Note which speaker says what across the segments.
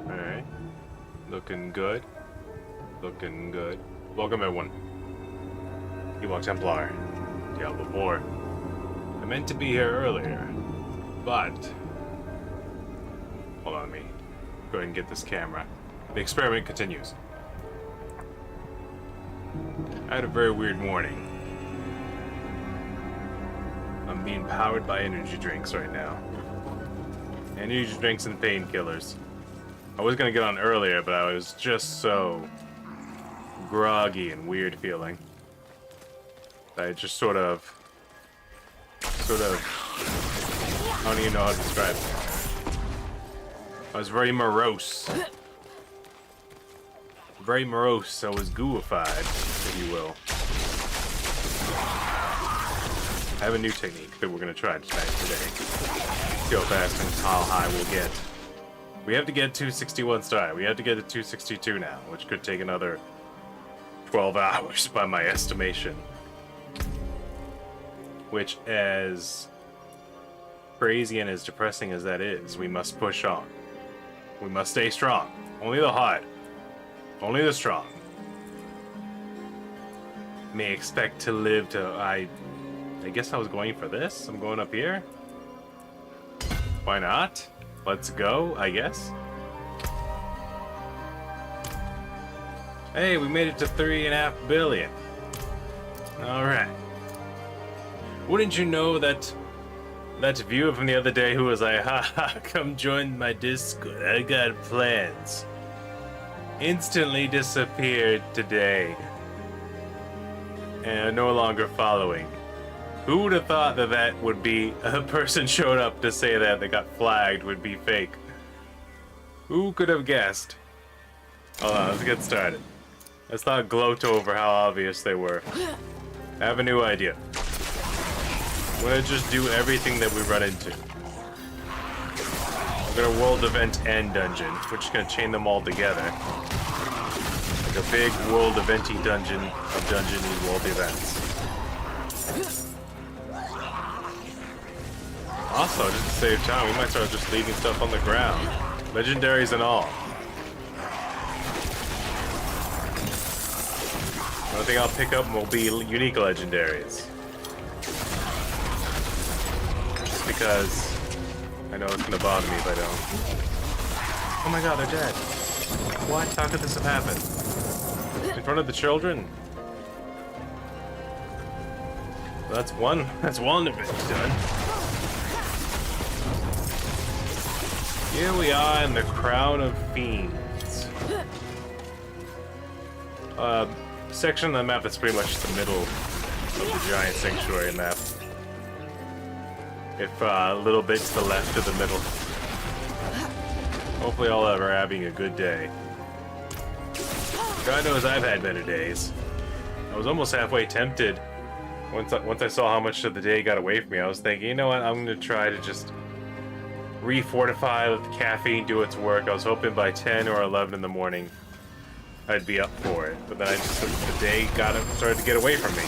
Speaker 1: Alright. Looking good. Looking good. Welcome, everyone. Ewok Templar. Diablo 4. I meant to be here earlier, but... Hold on, let me go ahead and get this camera. The experiment continues. I had a very weird morning. I'm being powered by energy drinks right now. Energy drinks and painkillers. I was gonna get on earlier, but I was just so groggy and weird feeling. I just sort of, I don't even know how to describe it. I was very morose. Very morose, I was gooified, if you will. I have a new technique that we're gonna try tonight today. See how fast and how high we'll get. We have to get 261 star. We have to get to 262 now, which could take another 12 hours by my estimation. Which, as crazy and as depressing as that is, we must push on. We must stay strong. Only the hard. Only the strong may expect to live to... I guess I was going for this. I'm going up here. Why not? Let's go, I guess. Hey, we made it to 3.5 billion. Alright. Wouldn't you know that viewer from the other day who was like, haha, come join my Discord, I got plans. Instantly disappeared today. And no longer following. Who would have thought that that would be a person showed up to say that got flagged would be fake? Who could have guessed? Hold on, let's get started. Let's not gloat over how obvious they were. I have a new idea. I'm gonna just do everything that we run into. I'm gonna world event and dungeon, which is gonna chain them all together. Like a big world eventy dungeon of dungeon world events. Also, just to save time, we might start just leaving stuff on the ground. Legendaries and all. The only thing I'll pick up will be unique legendaries. Just because I know it's gonna bother me if I don't. Oh my god, they're dead. What? How could this have happened? In front of the children? That's one of it done. Here we are in the Crown of Fiends. Section of the map that's pretty much the middle of the giant sanctuary map. If a little bit to the left of the middle. Hopefully all of are having a good day. God knows I've had better days. I was almost halfway tempted. Once I saw how much of the day got away from me, I was thinking, you know what, I'm gonna try to just refortify, let the caffeine do its work. I was hoping by 10 or 11 in the morning I'd be up for it, but then the day started to get away from me.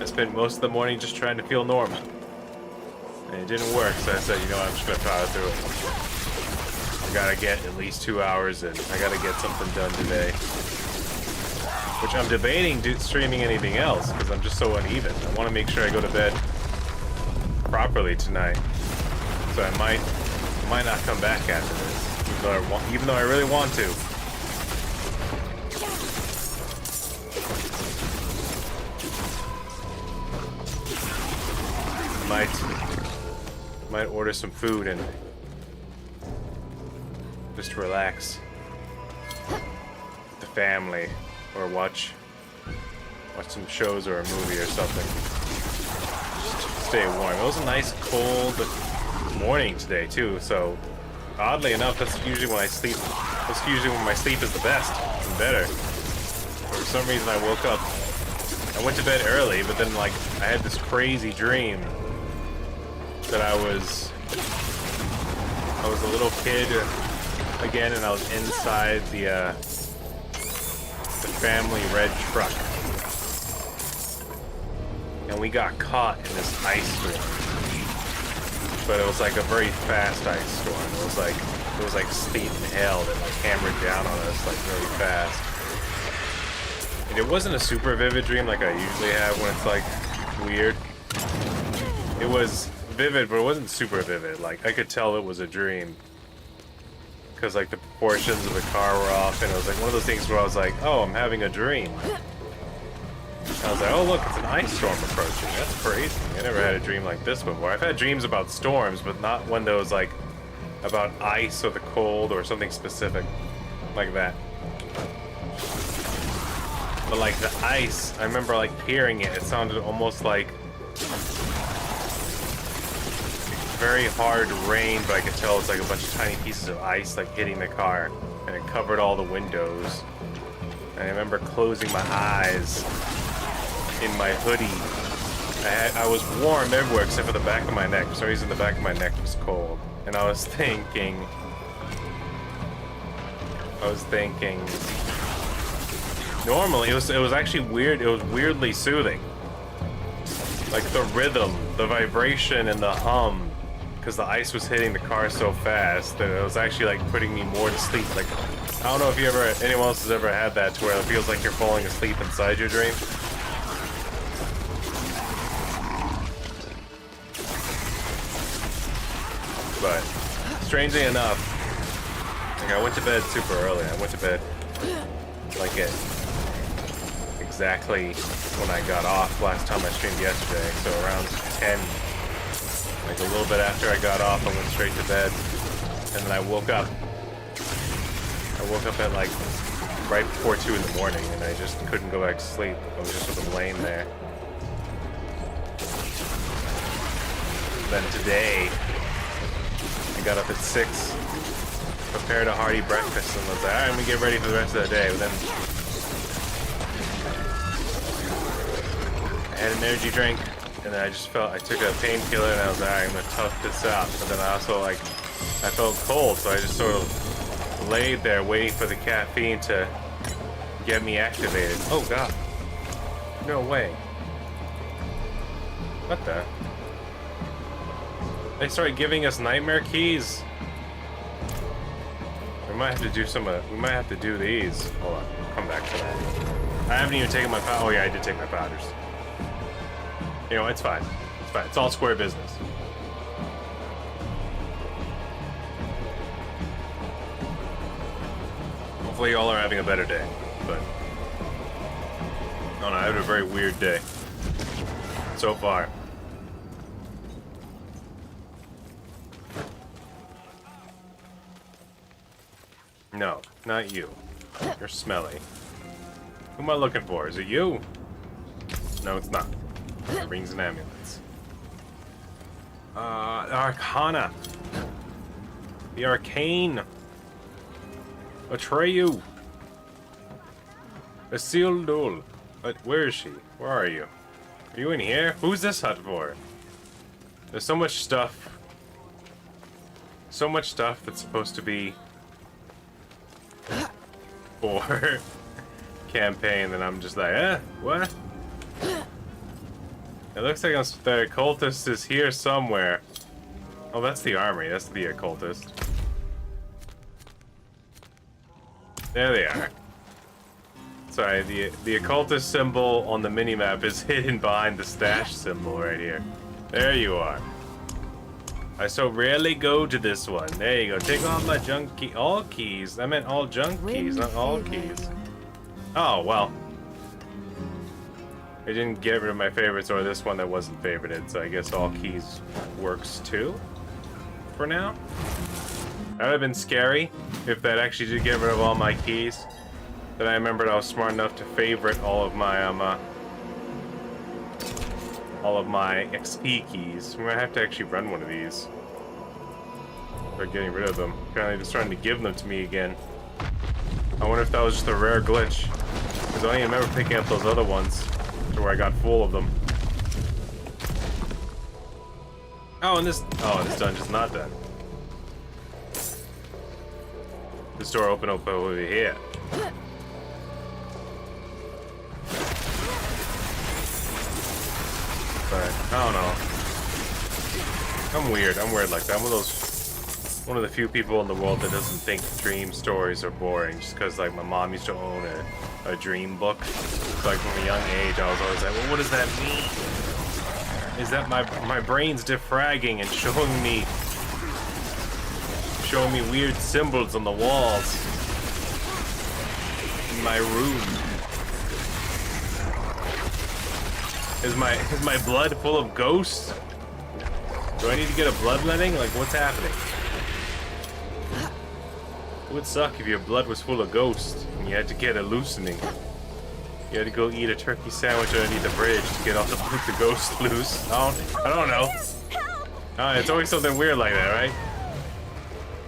Speaker 1: I spent most of the morning just trying to feel normal, and it didn't work. So I said, you know what, I'm just gonna power through it. I gotta get at least 2 hours in. I gotta get something done today, which I'm debating streaming anything else because I'm just so uneven. I want to make sure I go to bed properly tonight, so I might not come back after this, even though I really want to. Might order some food and just relax with the family, or watch some shows or a movie or something. Stay warm. It was a nice cold morning today too, so oddly enough that's usually when I sleep. That's usually when my sleep is the best and better. For some reason I woke up, I went to bed early, but then like I had this crazy dream that I was a little kid again, and I was inside the family red truck. And we got caught in this ice storm. but it was like a very fast ice storm. It was like sleet and hail that like hammered down on us like really fast. And it wasn't a super vivid dream like I usually have when it's like weird. It was vivid, but it wasn't super vivid. Like I could tell it was a dream because like the proportions of the car were off, and it was like one of those things where I was like, oh, I'm having a dream. I was like, oh look, it's an ice storm approaching. That's crazy. I never had a dream like this before. I've had dreams about storms, but not one that was like about ice or the cold or something specific like that. But like the ice, I remember like hearing it. It sounded almost like very hard rain, but I could tell it's like a bunch of tiny pieces of ice like hitting the car, and it covered all the windows. And I remember closing my eyes in my hoodie. I was warm everywhere except for the back of my neck. For some reason, the back of my neck was cold. And I was thinking, normally it was actually weird. It was weirdly soothing. Like the rhythm, the vibration, and the hum, because the ice was hitting the car so fast that it was actually like putting me more to sleep. Like, I don't know if anyone else has ever had that to where it feels like you're falling asleep inside your dream. But strangely enough, like I went to bed super early. I went to bed like at exactly when I got off last time I streamed yesterday. So around 10, like a little bit after I got off, I went straight to bed, and then I woke up. I woke up at like right before 2 in the morning, and I just couldn't go back to sleep. I was just sort of laying there. And then today, I got up at 6, prepared a hearty breakfast, and was like, alright, I'm gonna get ready for the rest of the day. But then I had an energy drink, and then I took a painkiller, and I was like, alright, I'm gonna tough this out. But then I also I felt cold, so I just sort of laid there waiting for the caffeine to get me activated. Oh god. No way. What the? They started giving us nightmare keys. We might have to do we might have to do these. Hold on, I'll come back to that. I haven't even taken my powder. Oh yeah, I did take my powders. You know, it's fine. It's fine. It's all square business. Hopefully y'all are having a better day, but I don't know, I had a very weird day so far. No, not you. You're smelly. Who am I looking for? Is it you? No, it's not. Rings and amulets. Arcana. The Arcane. Atreyu. Isildur. Where is she? Where are you? Are you in here? Who's this hut for? There's so much stuff. So much stuff that's supposed to be for campaign, and I'm just like, what? It looks like the occultist is here somewhere. Oh, that's the armory. That's the occultist. There they are. Sorry, the occultist symbol on the minimap is hidden behind the stash symbol right here. There you are. I so rarely go to this one. There you go. Take all my junk key. All keys. I meant all junk keys, not all keys. Oh, well. I didn't get rid of my favorites or this one that wasn't favorited, so I guess all keys works too. For now. That would have been scary if that actually did get rid of all my keys. Then I remembered I was smart enough to favorite all of my XP keys. I'm gonna have to actually run one of these. Start getting rid of them. Apparently they're starting to give them to me again. I wonder if that was just a rare glitch. Because I only remember picking up those other ones to where I got full of them. Oh, and this dungeon's not done. This door open up over here. But I don't know. I'm weird. I'm weird like that. I'm one of the few people in the world that doesn't think dream stories are boring. Just because like my mom used to own a dream book. So, like from a young age, I was always like, well, what does that mean? Is that my brain's defragging and showing me weird symbols on the walls in my room? Is my blood full of ghosts? Do I need to get a bloodletting? Like, what's happening? It would suck if your blood was full of ghosts and you had to get a loosening. You had to go eat a turkey sandwich underneath the bridge to get all the ghosts loose. I don't know. It's always something weird like that, right?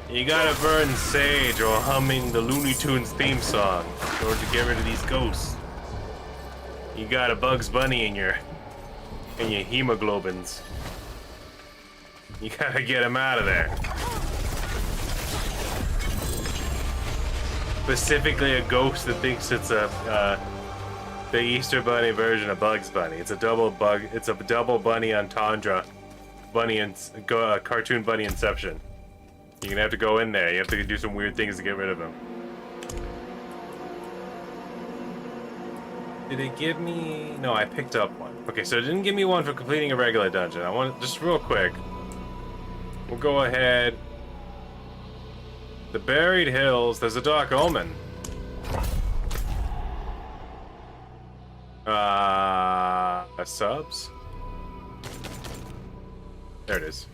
Speaker 1: You gotta burn sage or humming the Looney Tunes theme song in order to get rid of these ghosts. You got a Bugs Bunny in your hemoglobins. You gotta get him out of there. Specifically a ghost that thinks it's the Easter Bunny version of Bugs Bunny. It's a double bunny entendre. Cartoon bunny inception. You're gonna have to go in there. You have to do some weird things to get rid of him. Did it give me... No, I picked up one. Okay, so it didn't give me one for completing a regular dungeon. I want to... Just real quick. We'll go ahead. The Buried Hills. There's a Dark Omen. Subs? There it is.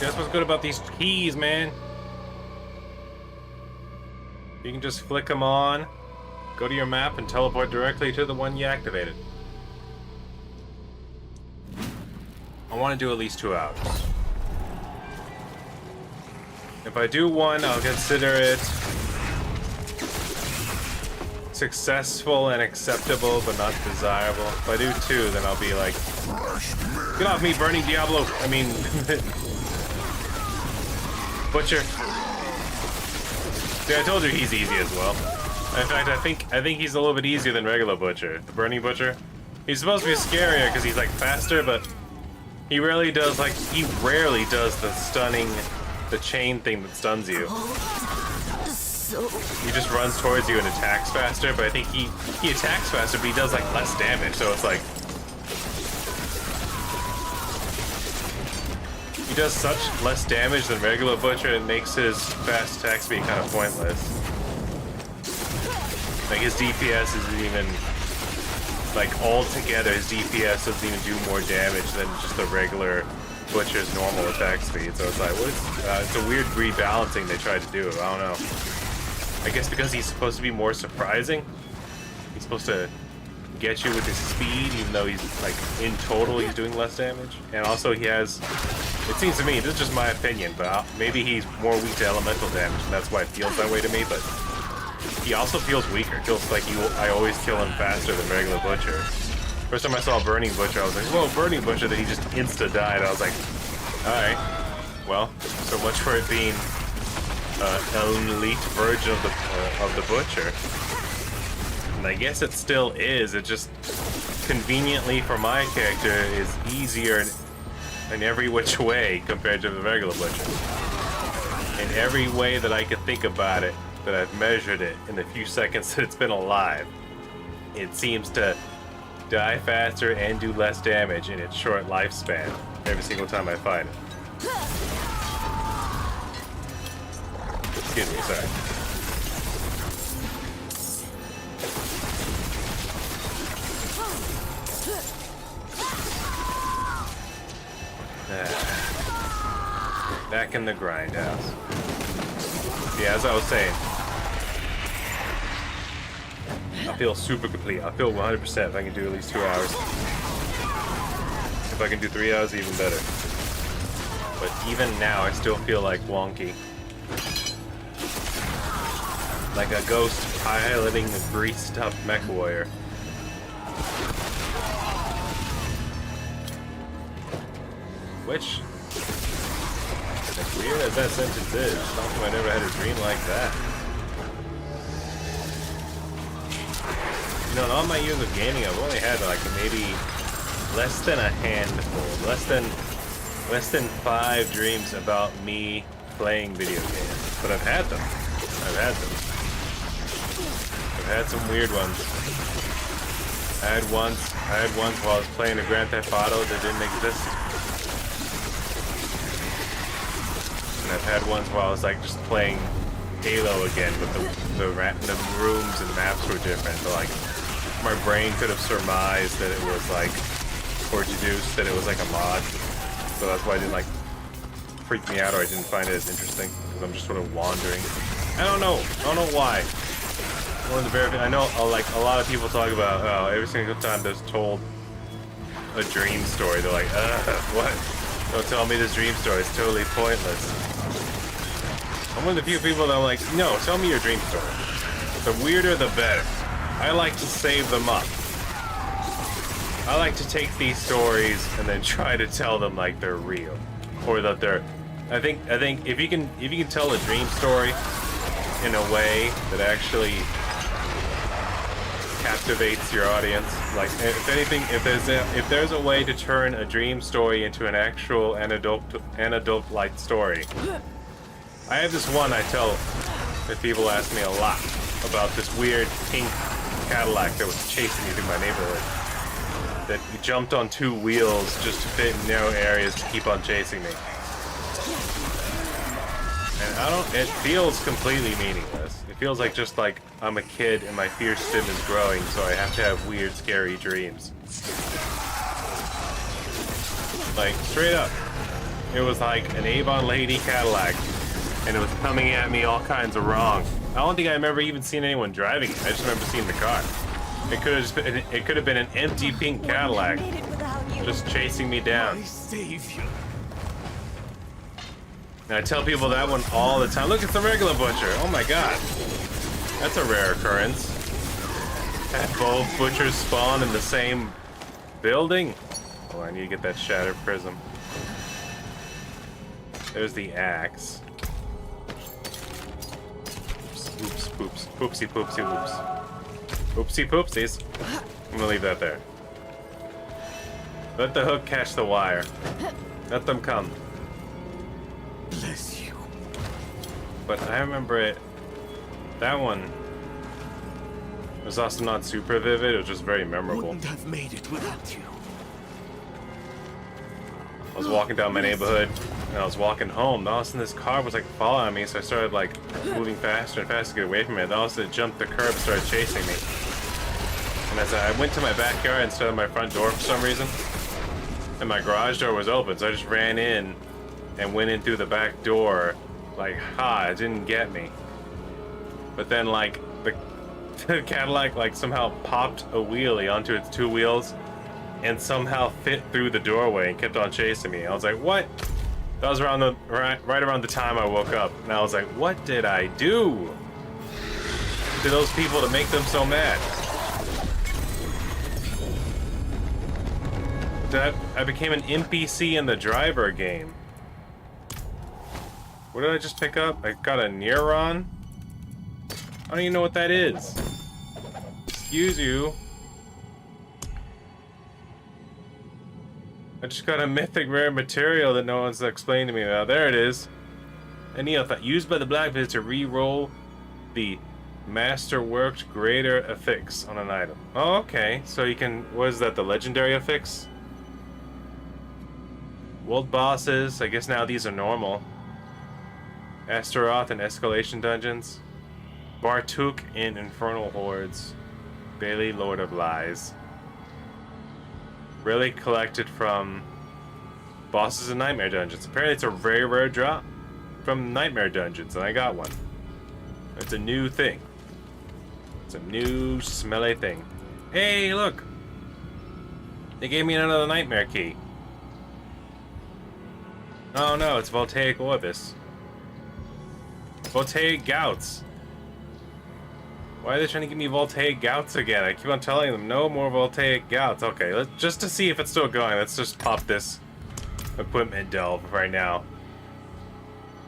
Speaker 1: That's what's good about these keys, man. You can just flick them on, go to your map, and teleport directly to the one you activated. I want to do at least 2 hours. If I do one, I'll consider it successful and acceptable, but not desirable. If I do 2, then I'll be like, get off me, burning Diablo. I mean, Butcher. See, I told you he's easy as well. In fact, I think he's a little bit easier than regular Butcher. The Burning Butcher. He's supposed to be scarier because he's like faster, but he rarely does the stunning, the chain thing that stuns you. He just runs towards you and attacks faster, but I think he attacks faster, but he does like less damage, so it's like he does such less damage than regular Butcher, it makes his fast attack speed kind of pointless. Like his DPS isn't even, like altogether his DPS doesn't even do more damage than just the regular Butcher's normal attack speed. So it's like, it's a weird rebalancing they tried to do. I don't know. I guess because he's supposed to be more surprising. He's supposed to get you with his speed, even though he's like in total he's doing less damage. And also he has, it seems to me, this is just my opinion, but maybe he's more weak to elemental damage, and that's why it feels that way to me. But he also feels weaker. It feels like I always kill him faster than regular Butcher. First time I saw Burning Butcher, I was like, whoa, Burning Butcher, then he just insta-died. I was like, alright, well, so much for it being an elite version of the Butcher. And I guess it still is. It just conveniently for my character is easier in every which way compared to the regular Butcher. In every way that I could think about it, that I've measured it in the few seconds that it's been alive, it seems to die faster and do less damage in its short lifespan every single time I fight it. Excuse me, sorry. Back in the grindhouse. Yeah, as I was saying, I feel super complete. I feel 100% if I can do at least 2 hours. If I can do 3 hours, even better. But even now, I still feel like wonky. Like a ghost piloting a grease-stuffed mech warrior. Which, as weird as that sentence is, how come I never had a dream like that? You know, in all my years of gaming, I've only had like maybe less than a handful, less than 5 dreams about me playing video games. But I've had them. I've had some weird ones. I had once while I was playing a Grand Theft Auto that didn't exist. And I've had ones while I was like just playing Halo again, but the rooms and maps were different. So like my brain could have surmised that it was like, or deduced that it was like a mod. So that's why it didn't like freak me out, or I didn't find it as interesting, because I'm just sort of wandering. I don't know why. One of the I know like a lot of people talk about every single time there's told a dream story, they're like, what? Don't tell me this dream story, it's totally pointless. I'm one of the few people that I'm like, no, tell me your dream story. The weirder the better. I like to save them up. I like to take these stories and then try to tell them like they're real, or that they're. I think if you can tell a dream story in a way that actually captivates your audience, like if anything, if there's a way to turn a dream story into an actual anecdote-like story. I have this one I tell that people ask me a lot about, this weird pink Cadillac that was chasing me through my neighborhood. That jumped on 2 wheels just to fit in narrow areas to keep on chasing me. And it feels completely meaningless. It feels like just like I'm a kid and my fear system is growing, so I have to have weird, scary dreams. Like, straight up. It was like an Avon Lady Cadillac, and it was coming at me all kinds of wrong. I don't think I remember even seeing anyone driving it. I just remember seeing the car. It could have been an empty pink Cadillac just chasing me down.
Speaker 2: My savior.
Speaker 1: And I tell people that one all the time. Look, it's the regular butcher. Oh my god. That's a rare occurrence. Have both butchers spawn in the same building? Oh, I need to get that shattered prism. There's the axe. Oops, poops. Poopsie, poopsie, oops. Oopsie poopsies. I'm gonna leave that there. Let the hook catch the wire. Let them come.
Speaker 2: Bless you.
Speaker 1: But I remember it. That one was also not super vivid. It was just very memorable.
Speaker 2: Wouldn't have made it without you.
Speaker 1: I was walking down my neighborhood and I was walking home. And all of a sudden this car was like following me, so I started like moving faster and faster to get away from it. And all of a sudden it jumped the curb and started chasing me. And as I went to my backyard instead of my front door for some reason, and my garage door was open, so I just ran in and went in through the back door, like, ha, it didn't get me. But then like the Cadillac like somehow popped a wheelie onto its 2 wheels and somehow fit through the doorway and kept on chasing me. I was like, what? That was around right around the time I woke up. And I was like, what did I do to those people to make them so mad? I became an NPC in the driver game. What did I just pick up? I got a Neuron? I don't even know what that is. Excuse you. I just got a mythic rare material that no one's explained to me about. There it is. A Neothite used by the Blackbeard to re-roll the masterworked greater affix on an item. Oh, okay. So you can, what is that, the legendary affix? World bosses, I guess now these are normal. Astaroth and Escalation Dungeons. Bartuk in Infernal Hordes. Bailey, Lord of Lies. Really collected from bosses in Nightmare Dungeons. Apparently it's a very rare drop from Nightmare Dungeons, and I got one. It's a new thing. It's a new smelly thing. Hey, look! They gave me another Nightmare key. Oh no, it's Voltaic Orbis. Voltaic Gouts. Why are they trying to give me Voltaic Gouts again? I keep on telling them, no more Voltaic Gouts. Okay, just to see if it's still going, let's just pop this equipment delve right now.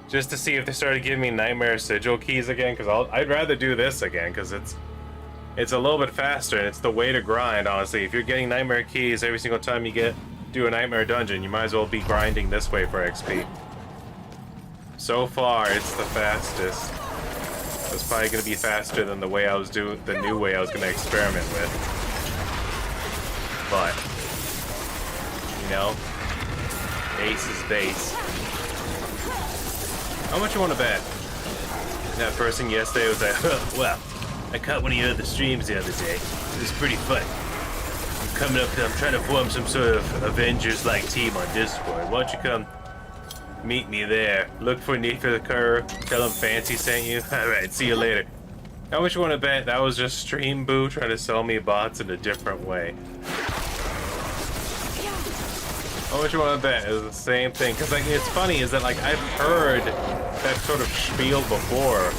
Speaker 1: Just to see if they started giving me Nightmare Sigil keys again, because I'd rather do this again, because It's a little bit faster, and it's the way to grind, honestly. If you're getting Nightmare Keys every single time you do a Nightmare Dungeon, you might as well be grinding this way for XP. So far, it's the fastest. It's probably going to be faster than the way I was doing, the new way I was going to experiment with. But, you know, base is base. How much you want to bet? That first thing yesterday was like, well, I caught one of your other streams the other day. It was pretty fun. I'm trying to form some sort of Avengers-like team on Discord. Why don't you come meet me there? Look for Neath the Curve. Tell them Fancy sent you. Alright, see you later. How much you want to bet that was just Stream Boo trying to sell me bots in a different way? How much you want to bet? It was the same thing. Because like, it's funny is that like I've heard that sort of spiel before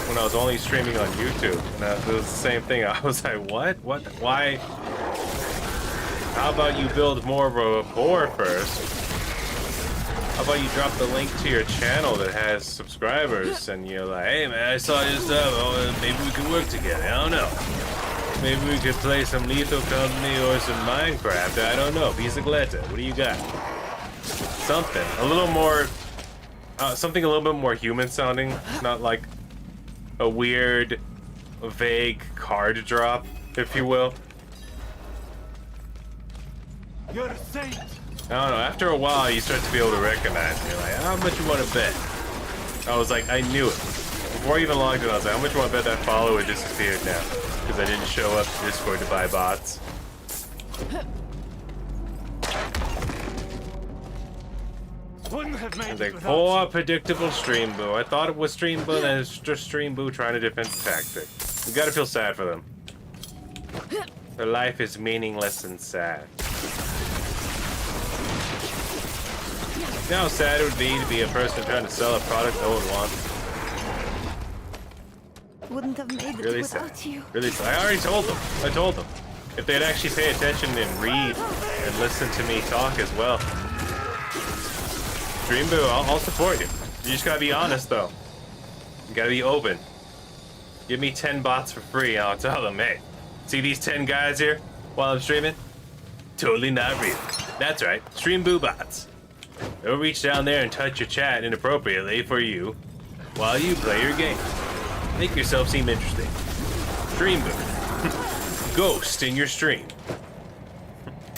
Speaker 1: when I was only streaming on YouTube. And it was the same thing. I was like, what? What? Why? How about you build more of a board first? How about you drop the link to your channel that has subscribers and you're like, hey man, I saw your stuff. Oh, maybe we could work together. I don't know. Maybe we could play some Lethal Company or some Minecraft. I don't know. Bicicleta. What do you got? Something. A little more... something a little bit more human sounding. Not like a weird, vague card drop, if you will.
Speaker 2: You're a saint.
Speaker 1: I don't know. After a while, you start to be able to recognize me. Like, how much you want to bet? I was like, I knew it. Before I even logged in, I was like, how much you want to bet that follower disappeared now? Because I didn't show up to Discord to buy bots.
Speaker 2: Wouldn't have made
Speaker 1: I was
Speaker 2: it
Speaker 1: like,
Speaker 2: without
Speaker 1: poor
Speaker 2: you.
Speaker 1: predictable Stream Boo. I thought it was Stream Boo, and it's just Stream Boo trying a different tactic. You gotta feel sad for them. Their life is meaningless and sad. You know how sad it would be to be a person trying to sell a product no one wants?
Speaker 3: Wouldn't have made it
Speaker 1: Really
Speaker 3: without
Speaker 1: sad.
Speaker 3: you.
Speaker 1: Really sad. I already told them. I told them. If they'd actually pay attention and read and listen to me talk as well. Dream Boo, I'll support you. You just gotta be honest though. You gotta be open. Give me 10 bots for free and I'll tell them, hey, see these 10 guys here while I'm streaming? Totally not real. That's right, Stream Boo bots. They'll reach down there and touch your chat inappropriately for you while you play your game. Make yourself seem interesting. Stream Boo. Ghost in your stream.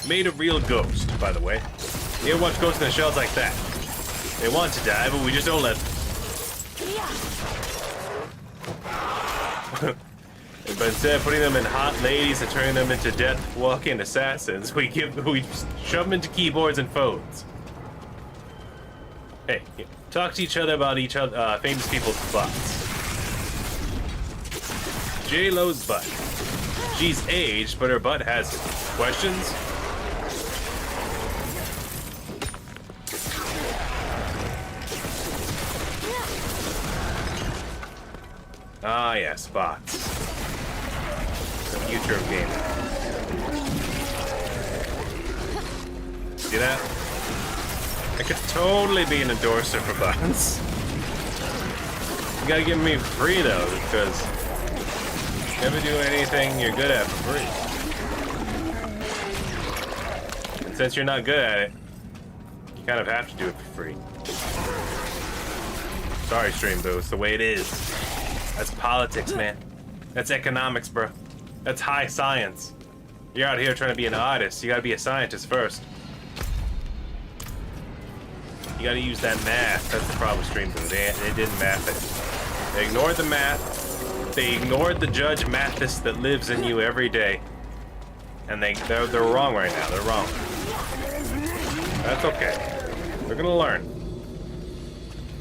Speaker 1: Made a real ghost, by the way. You ever watch Ghost in the Shells like that? They want to die, but we just don't let them. But instead of putting them in hot ladies and turning them into death walking assassins, we shove them into keyboards and phones. Hey, talk to each other about famous people's butts. J-Lo's butt. She's aged, but her butt has it. Questions? Ah, yes, bots. The future of gaming. See that? I could totally be an endorser for bots. You gotta give me free though, because never do anything you're good at for free. And since you're not good at it, you kind of have to do it for free. Sorry, Stream Boo, it's the way it is. That's politics, man. That's economics, bro. That's high science. You're out here trying to be an artist. You gotta be a scientist first. You gotta use that math. That's the problem with Stream Boo. They didn't math it. They ignored the math. They ignored the Judge Mathis that lives in you every day. And they're wrong right now. They're wrong. That's okay. They're gonna learn.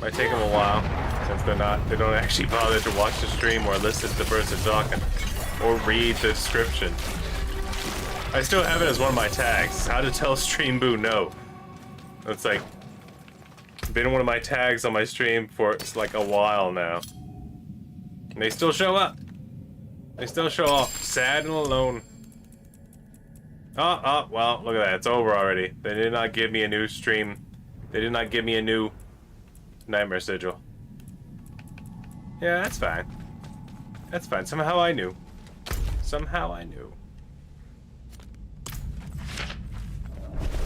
Speaker 1: Might take them a while, since they don't actually bother to watch the stream or listen to the person talking, or read the description. I still have it as one of my tags. How to tell Stream Boo no. It's like been one of my tags on my stream for like a while now. And they still show up. They still show up, sad and alone. Oh, well, look at that. It's over already. They did not give me a new stream. They did not give me a new Nightmare Sigil. Yeah, that's fine. That's fine. Somehow I knew. Somehow I knew.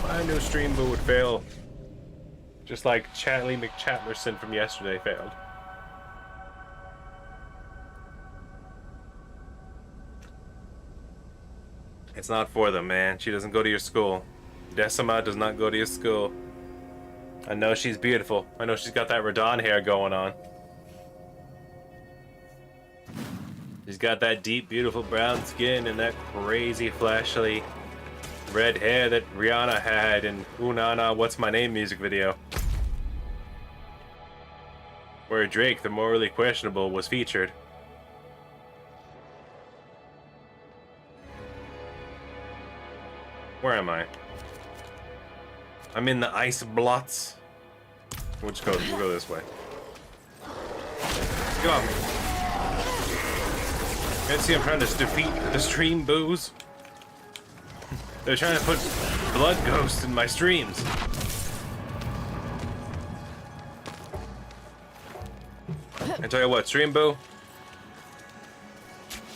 Speaker 1: I knew Stream Boo would fail. Just like Chatley McChatlerson from yesterday failed. It's not for them, man. She doesn't go to your school. Decima does not go to your school. I know she's beautiful. I know she's got that Radon hair going on. She's got that deep, beautiful brown skin and that crazy, flashly red hair that Rihanna had in Ooh Na Na What's My Name music video. Where Drake, the morally questionable, was featured. Where am I? I'm in the ice blots. We'll go this way. Get off me. You guys see I'm trying to defeat the Stream Boos? They're trying to put blood ghosts in my streams. I tell you what, Stream Boo,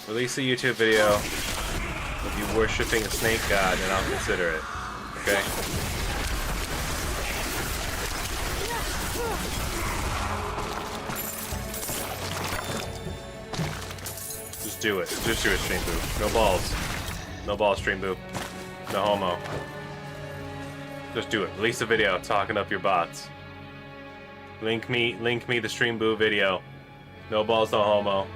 Speaker 1: release a YouTube video of you worshipping a snake god and I'll consider it. Okay? Just do it. Just do it, Stream Boo. No balls. No balls, Stream Boo. No homo. Just do it. Release a video talking up your bots. Link me the Stream Boo video. No balls, no homo.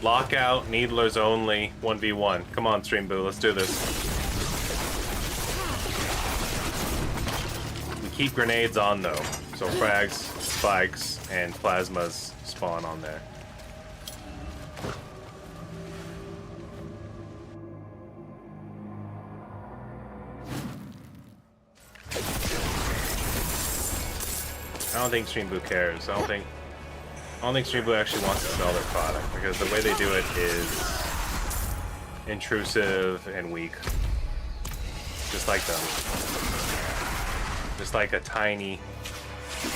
Speaker 1: Lockout, Needlers only, 1v1. Come on, Stream Boo, let's do this. We keep grenades on though, so frags, spikes, and plasmas spawn on there. I don't think Stream Boo cares. I don't think Stream Boo actually wants to sell their product because the way they do it is intrusive and weak. Just like them. Just like a tiny,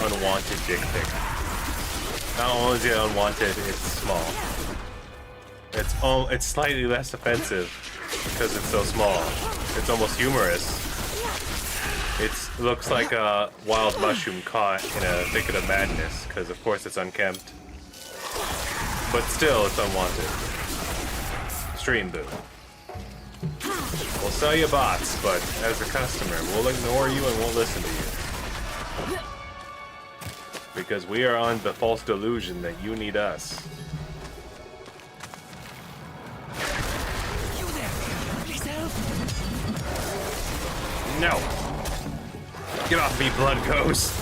Speaker 1: unwanted dick pic. Not only is it unwanted, it's small. It's slightly less offensive because it's so small. It's almost humorous. It looks like a wild mushroom caught in a thicket of madness, because of course it's unkempt. But still, it's unwanted. Stream Boo. We'll sell you bots, but as a customer, we'll ignore you and won't listen to you. Because we are on the false delusion that you need us.
Speaker 2: You there! Please help!
Speaker 1: No! Get off me, blood ghost!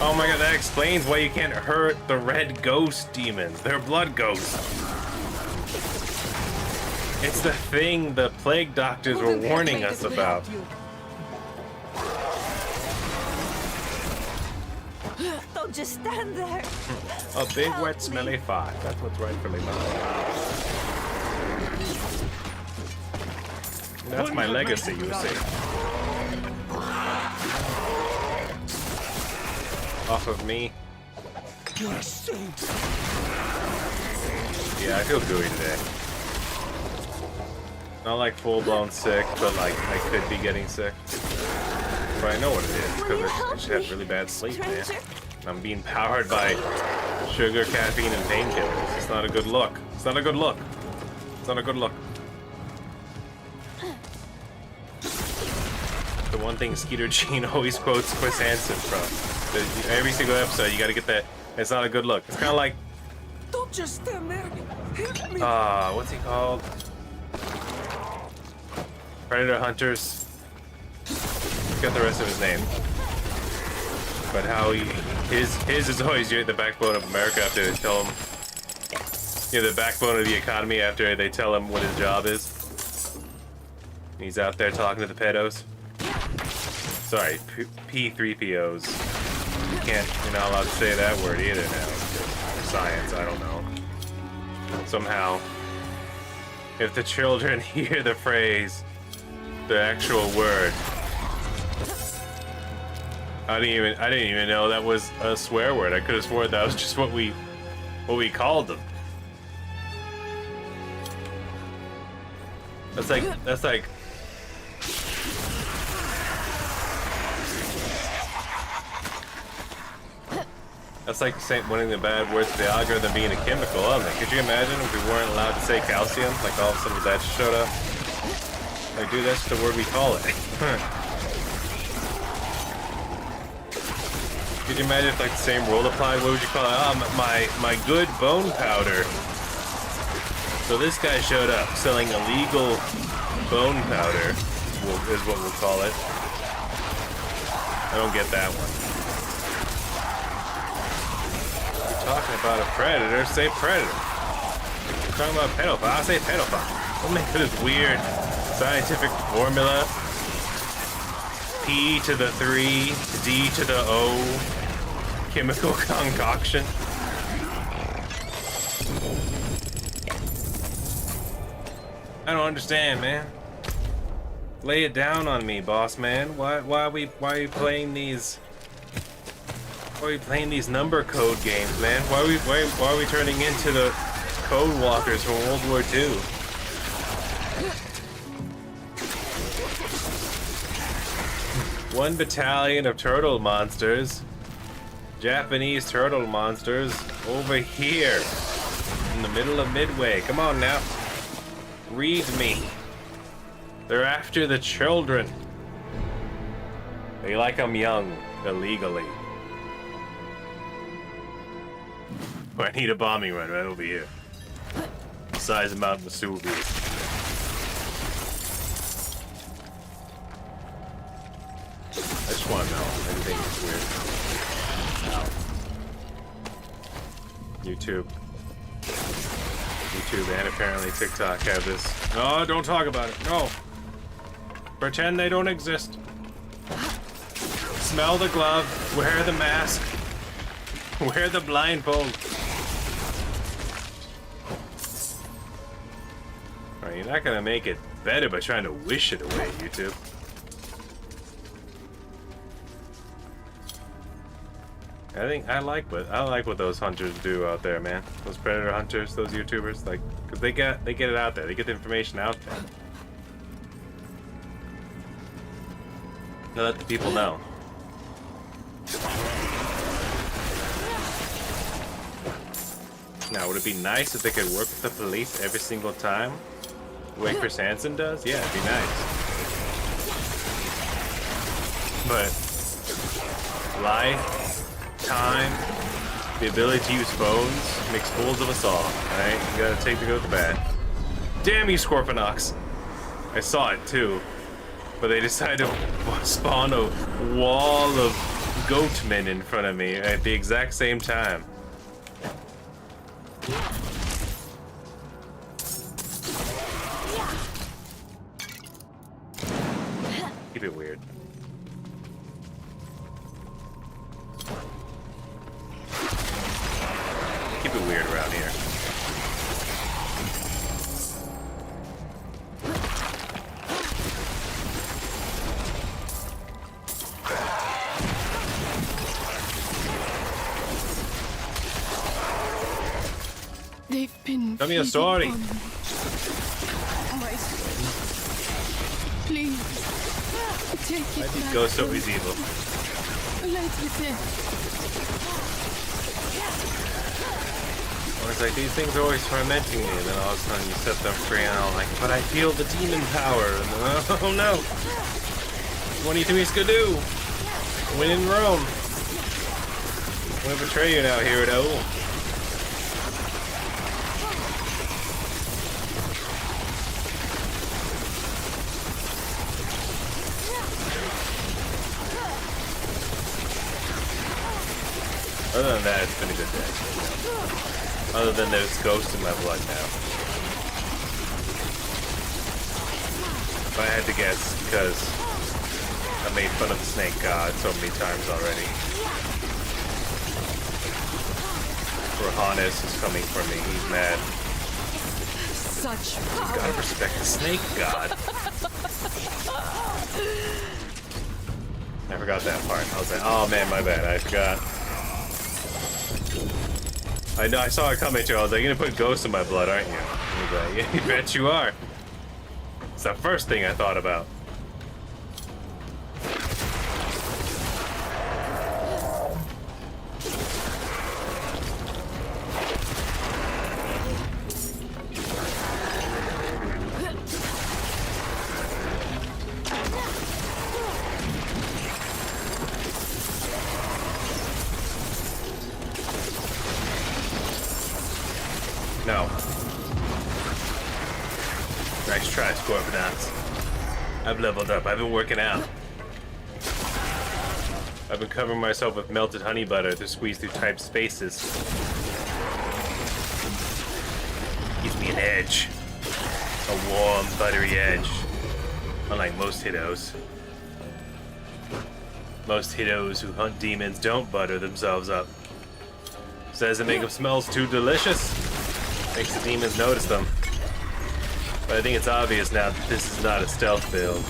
Speaker 1: Oh my god, that explains why you can't hurt the red ghost demons. They're blood ghosts. It's the thing the plague doctors were warning us about.
Speaker 3: Don't just stand there.
Speaker 1: A big, wet, smelly fart. That's what's rightfully mine. That's my legacy, you see. Off of me.
Speaker 2: You're safe.
Speaker 1: Yeah, I feel gooey today. Not like full-blown sick, but like I could be getting sick. But I know what it is, because I just had really bad sleep, man. I'm being powered by sugar, caffeine, and painkillers. It's not a good look. It's not a good look. It's not a good look. The one thing Skeeter Gene always quotes Chris Hansen from. Every single episode, you gotta get that. It's not a good look. It's kind of like,
Speaker 2: Don't just stand there. Help me.
Speaker 1: what's he called? Predator Hunters. Forgot the rest of his name. But how his is always the backbone of America after they tell him, the backbone of the economy after they tell him what his job is. He's out there talking to the pedos. Sorry, P3POs. You're not allowed to say that word either now. Science, I don't know. Somehow, if the children hear the phrase, the actual word, I didn't even know that was a swear word. I could have sworn that was just what we called them. That's like winning the bad words of the algorithm being a chemical, isn't it? Could you imagine if we weren't allowed to say calcium? Like all of a sudden that just showed up? Like, dude, that's the word we call it. Could you imagine if like the same rule applied? What would you call it? Oh, my good bone powder. So this guy showed up selling illegal bone powder, is what we'll call it. I don't get that one. You're talking about a predator, say predator. You're talking about pedophile, say pedophile. Don't make this weird scientific formula. P to the 3, D to the O, chemical concoction. I don't understand, man. Lay it down on me, boss man. Why are we playing these? Why are we playing these number code games, man? Why are we turning into the code walkers from World War II? One battalion of turtle monsters, Japanese turtle monsters, over here in the middle of Midway. Come on now. Read me. They're after the children. They like them young, illegally. I need a bombing run right over here. The size of Mount Vesuvius. I just want to know. Everything is weird. YouTube. YouTube and apparently TikTok have this. No, don't talk about it. No. Pretend they don't exist. Smell the glove. Wear the mask. Wear the blindfold. Alright, you're not gonna make it better by trying to wish it away, YouTube. I like what those hunters do out there, man. Those predator hunters, those YouTubers, like, cause they get it out there. They get the information out there. They let the people know. Now, would it be nice if they could work with the police every single time, the way Chris Hansen does? Yeah, it'd be nice. But life, time, the ability to use phones makes fools of us all, alright? You gotta take the good with the bad. Damn you, Scorpionox! I saw it too, but they decided to spawn a wall of goatmen in front of me at the exact same time. Keep it weird. Keep it weird around here.
Speaker 4: They've been.
Speaker 1: Tell me a story.
Speaker 4: Please, take it
Speaker 1: I think
Speaker 4: back.
Speaker 1: Ghost always evil.
Speaker 4: Let it in.
Speaker 1: It's like, these things are always tormenting me, and then all of a sudden you set them free, and I'm like, but I feel the demon power, and then, oh no! What do you think he's gonna do? Win in Rome. I'm gonna betray you now, Hirado. Other than that, it's been a good day. Other than there's ghosts in my blood now. If I had to guess, because I made fun of the snake god so many times already. Rohannes is coming for me, he's mad.
Speaker 4: Such
Speaker 1: You
Speaker 4: power.
Speaker 1: gotta respect the snake god. I forgot that part. I was like, oh man, my bad, I forgot. I know, I saw it coming too. I was like, you're gonna put ghosts in my blood, aren't you? And he's like, yeah, you bet you are. the first thing I thought about. No. Nice try, Scorponauts. I've leveled up. I've been working out. I've been covering myself with melted honey butter to squeeze through tight spaces. Gives me an edge. A warm, buttery edge. Unlike most Hittos. Most Hittos who hunt demons don't butter themselves up. Says it makes them smell too delicious. Makes the demons notice them. But I think it's obvious now that this is not a stealth build.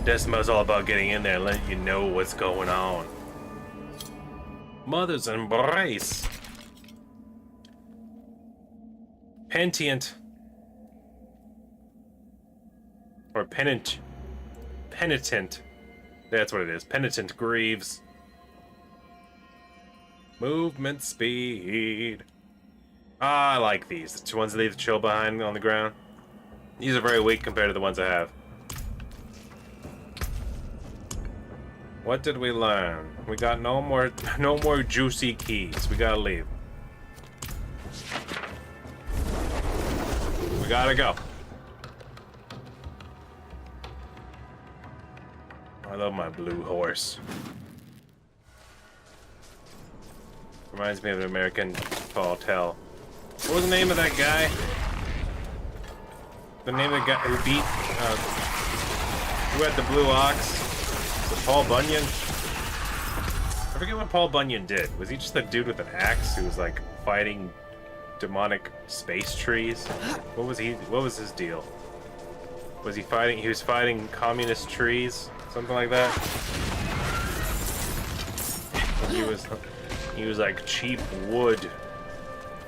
Speaker 1: Decima's all about getting in there and letting you know what's going on. Mother's embrace. Pentient. Or penitent. Penitent. That's what it is. Penitent grieves. Movement speed. Ah, I like these. The ones that leave the chill behind on the ground. These are very weak compared to the ones I have. What did we learn? We got no more juicy keys. We gotta leave. We gotta go. I love my blue horse. Reminds me of an American tall tale. What was the name of that guy? The name of the guy who beat, who had the blue ox? Was it Paul Bunyan? I forget what Paul Bunyan did. Was he just a dude with an axe who was like fighting demonic space trees? What was his deal? Was he fighting, he was fighting communist trees? Something like that? He was like cheap wood.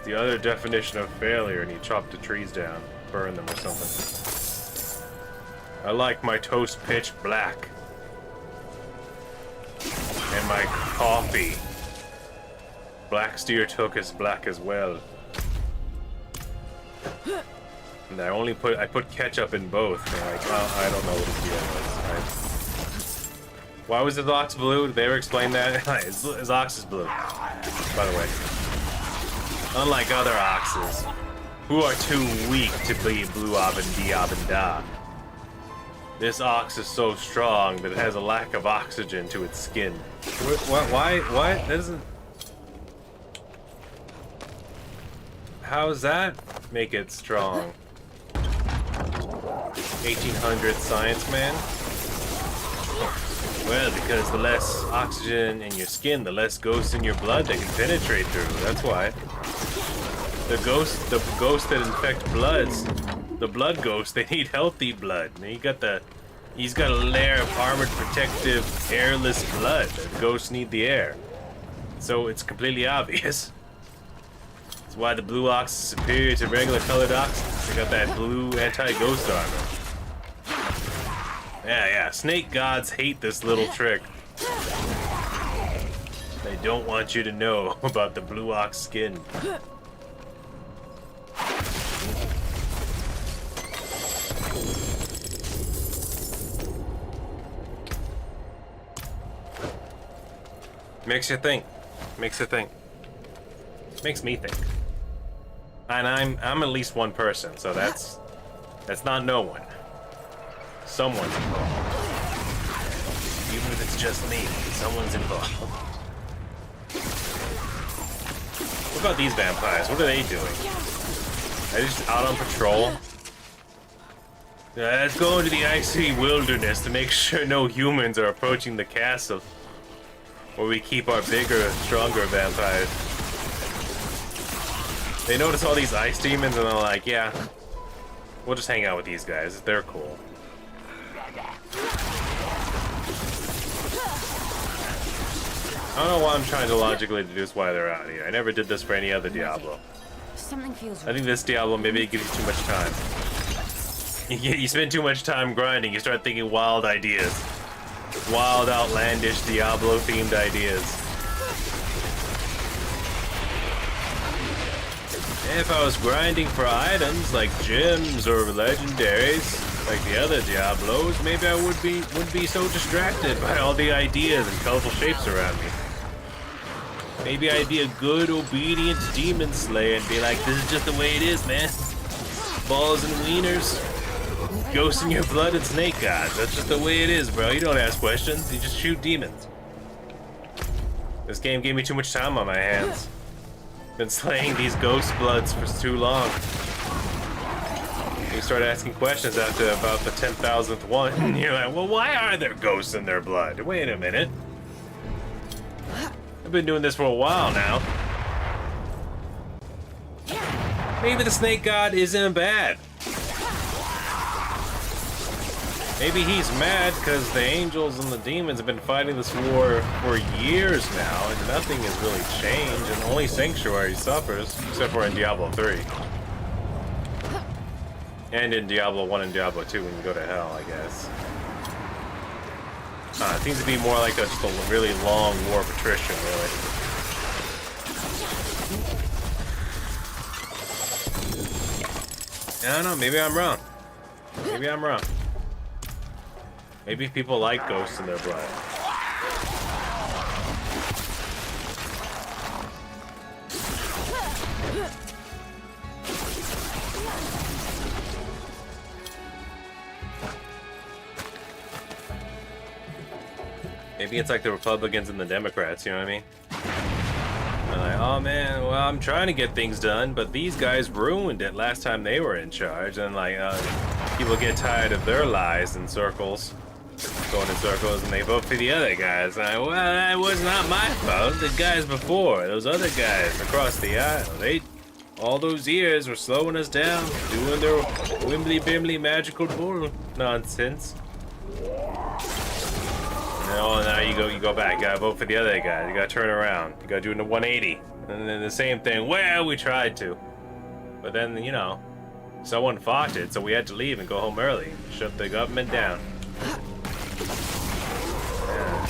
Speaker 1: The other definition of failure, and he chopped the trees down, burned them or something. I like my toast pitch black. And my coffee. Black steer took is black as well. And I put ketchup in both. And like, I don't know what the deal was. Why was his ox blue? Did they ever explain that? His ox is blue, by the way. Unlike other oxes, who are too weak to be blue abenda. This ox is so strong that it has a lack of oxygen to its skin. Why? That doesn't... How does that make it strong? 1800 science man? Well, because the less oxygen in your skin, the less ghosts in your blood that can penetrate through. That's why. The ghosts that infect bloods, the blood ghosts, they need healthy blood. And he's got a layer of armored, protective, airless blood. The ghosts need the air. So it's completely obvious. That's why the blue ox is superior to regular colored oxes. They got that blue anti-ghost armor. Yeah, snake gods hate this little trick. They don't want you to know about the blue ox skin. Makes you think. Makes you think. Makes me think. And I'm at least one person, so that's not no one. Someone's involved. Even if it's just me, someone's involved. What about these vampires? What are they doing? Are they just out on patrol? Let's go into the icy wilderness to make sure no humans are approaching the castle where we keep our bigger, stronger vampires. They notice all these ice demons and they're like, yeah, we'll just hang out with these guys. They're cool. I don't know why I'm trying to logically deduce why they're out here. I never did this for any other Diablo.
Speaker 3: Something feels
Speaker 1: I think this Diablo maybe it gives you too much time. You spend too much time grinding, you start thinking wild ideas. Wild, outlandish, Diablo-themed ideas. If I was grinding for items like gems or legendaries, like the other Diablos, maybe I wouldn't be so distracted by all the ideas and colorful shapes around me. Maybe I'd be a good, obedient demon slayer and be like, this is just the way it is, man. Balls and wieners, ghosts in your blood and snake gods. That's just the way it is, bro. You don't ask questions, you just shoot demons. This game gave me too much time on my hands. Been slaying these ghost bloods for too long. You start asking questions after about the 10,000th one, and you're like, well, why are there ghosts in their blood? Wait a minute. I've been doing this for a while now. Maybe the snake god isn't bad. Maybe he's mad because the angels and the demons have been fighting this war for years now, and nothing has really changed, and only Sanctuary suffers, except for in Diablo 3. And in Diablo 1 and Diablo 2 when you go to hell, I guess. It seems to be more like just a really long war of attrition, really. I don't know, maybe I'm wrong. Maybe I'm wrong. Maybe people like ghosts in their blood. Maybe it's like the Republicans and the Democrats, you know what I mean? They're like, oh man, well, I'm trying to get things done, but these guys ruined it last time they were in charge. And like, people get tired of their lies in circles, going in circles, and they vote for the other guys. And well, that was not my fault. The guys before, those other guys across the aisle, they, all those years were slowing us down, doing their wimbly-bimbly magical bull nonsense. Oh, now you go back. You gotta vote for the other guy. You gotta turn around. You gotta do the 180. And then the same thing. Well, we tried to. But then, you know, someone fought it, so we had to leave and go home early. Shut the government down. Yeah.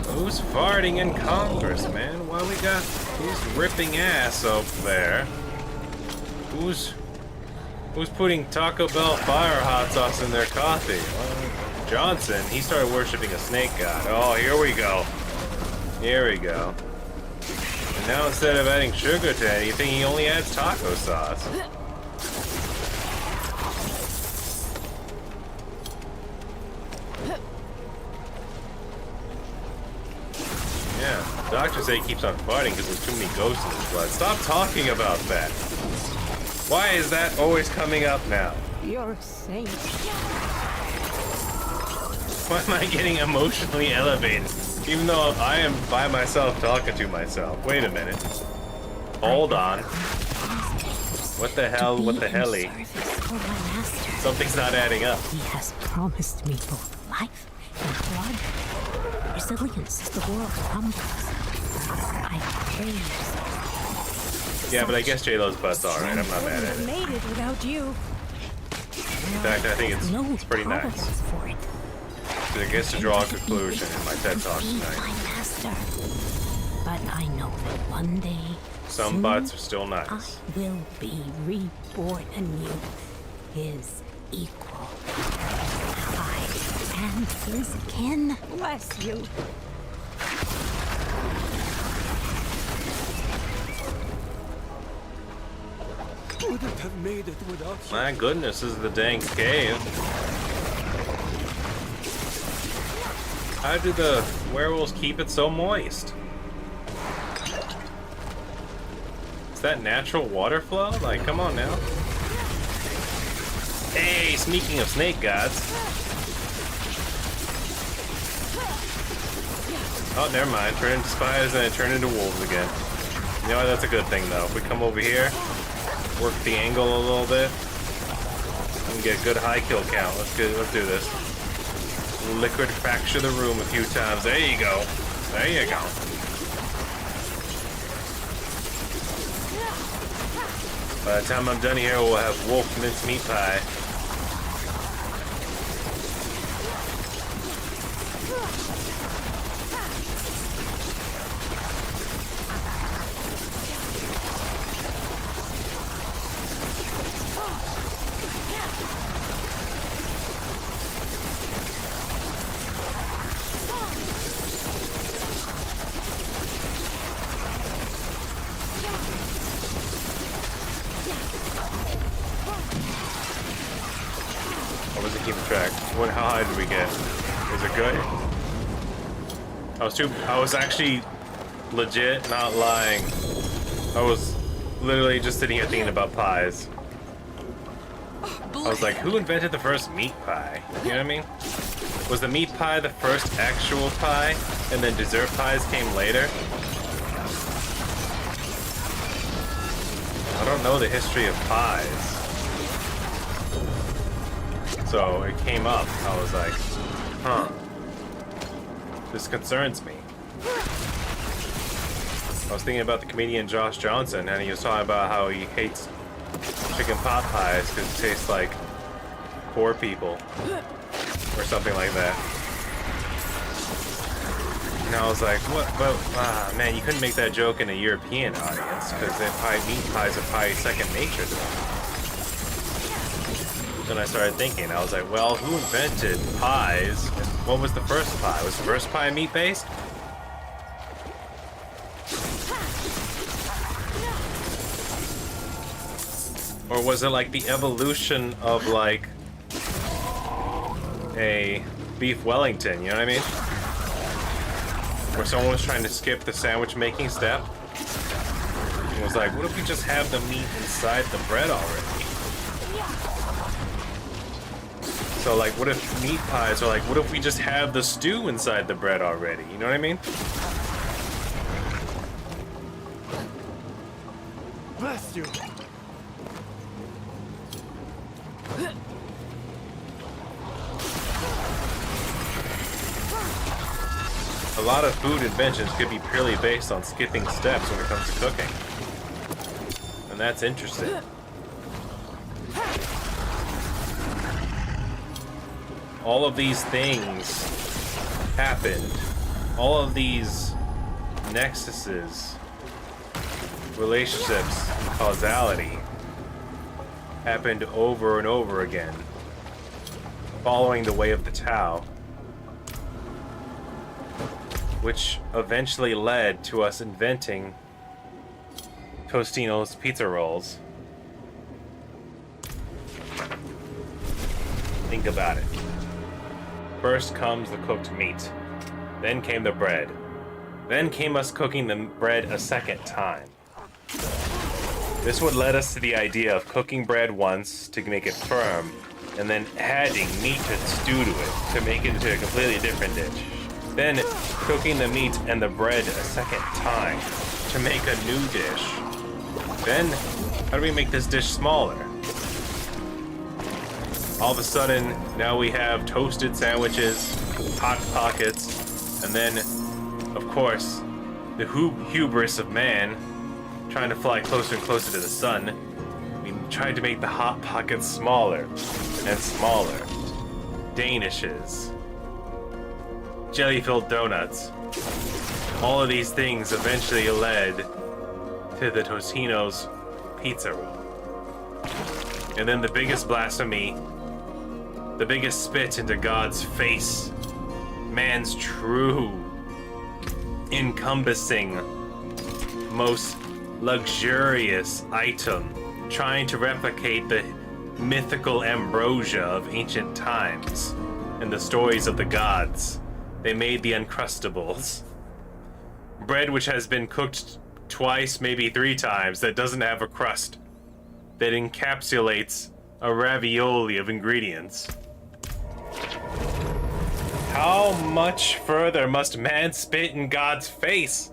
Speaker 1: Who's farting in Congress, man? Why we got... Who's ripping ass over there? Who's putting Taco Bell fire hot sauce in their coffee? Johnson, he started worshiping a snake god. Oh, here we go. Here we go. And now instead of adding sugar to anything, he only adds taco sauce. Yeah, the doctors say he keeps on fighting because there's too many ghosts in his blood. Stop talking about that. Why is that always coming up now?
Speaker 3: You're a saint.
Speaker 1: Why am I getting emotionally elevated? Even though I am by myself talking to myself. Wait a minute. Hold on. What the hell? What the helly? Something's not adding up.
Speaker 5: He has promised me both life and blood. Resilience as the world crumbles. I praise.
Speaker 1: Yeah, but I guess J-Lo's butt's alright. I'm not mad at it.
Speaker 3: Made it without you.
Speaker 1: In fact, I think it's pretty nice. I guess to draw a conclusion in my TED Talk tonight.
Speaker 5: My master. But I know that one day,
Speaker 1: Some
Speaker 5: soon,
Speaker 1: butts are still nice.
Speaker 5: I will be reborn anew, his equal. I am his kin.
Speaker 3: Bless you.
Speaker 2: Couldn't have made it without you.
Speaker 1: My goodness, this is the dang cave. How do the werewolves keep it so moist? Is that natural water flow? Like, come on now. Hey, speaking of snake gods. Oh, never mind. Turn into spiders and then turn into wolves again. You know what? That's a good thing, though. If we come over here, work the angle a little bit, and get a good high kill count. Let's do this. Liquid fracture the room a few times. There you go. There you go. By the time I'm done here, we'll have wolf mincemeat pie. I wasn't keeping track. How high did we get? Was it good? I was actually legit not lying. I was literally just sitting here thinking about pies. I was like, who invented the first meat pie? You know what I mean? Was the meat pie the first actual pie, and then dessert pies came later? I don't know the history of pies. So it came up. I was like, huh. This concerns me. I was thinking about the comedian Josh Johnson, and he was talking about how he hates chicken pot pies because it tastes like poor people or something like that. And I was like, what? Well, man, you couldn't make that joke in a European audience because meat pies are probably second nature to them. Then I started thinking, I was like, well, who invented pies? And what was the first pie? Was the first pie meat-based? Or was it like the evolution of like a beef Wellington, you know what I mean? Where someone was trying to skip the sandwich making step. And was like, what if we just have the meat inside the bread already? So like, what if meat pies are like, what if we just have the stew inside the bread already? You know what I mean?
Speaker 2: Bless you.
Speaker 1: A lot of food inventions could be purely based on skipping steps when it comes to cooking. And that's interesting. All of these things happened. All of these nexuses, relationships, causality happened over and over again, following the way of the Tao, which eventually led to us inventing Tostino's pizza rolls. Think about it. First comes the cooked meat, then came the bread, then came us cooking the bread a second time. This would lead us to the idea of cooking bread once to make it firm, and then adding meat and stew to it to make it into a completely different dish. Then cooking the meat and the bread a second time to make a new dish. Then, how do we make this dish smaller? All of a sudden, now we have toasted sandwiches, hot pockets, and then, of course, the hubris of man trying to fly closer and closer to the sun. We tried to make the hot pockets smaller and smaller. Danishes. Jelly-filled donuts. All of these things eventually led to the Tostino's pizza roll. And then the biggest blasphemy, the biggest spit into God's face, man's true, encompassing, most luxurious item, trying to replicate the mythical ambrosia of ancient times and the stories of the gods. They made the Uncrustables. Bread which has been cooked twice, maybe 3 times, that doesn't have a crust, that encapsulates a ravioli of ingredients. How much further must man spit in God's face?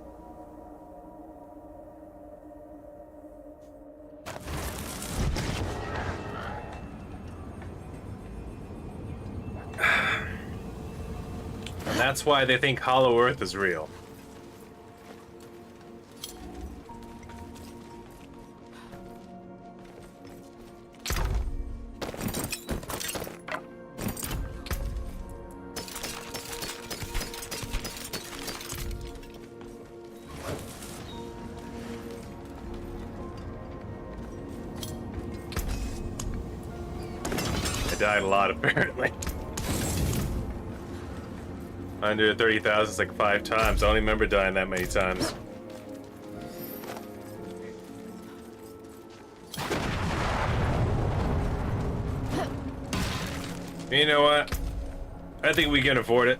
Speaker 1: And that's why they think Hollow Earth is real. I died a lot, apparently. Under 30,000 is like 5 times. I don't remember dying that many times. You know what? I think we can afford it.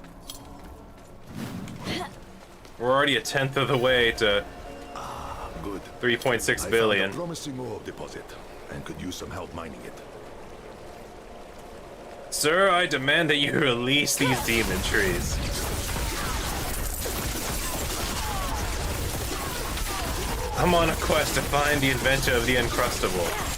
Speaker 1: We're already a tenth of the way to
Speaker 6: Good.
Speaker 1: 3.6
Speaker 6: I
Speaker 1: billion.
Speaker 6: found a promising ore deposit and could use some help mining it.
Speaker 1: Sir, I demand that you release these demon trees. I'm on a quest to find the inventor of the Uncrustable.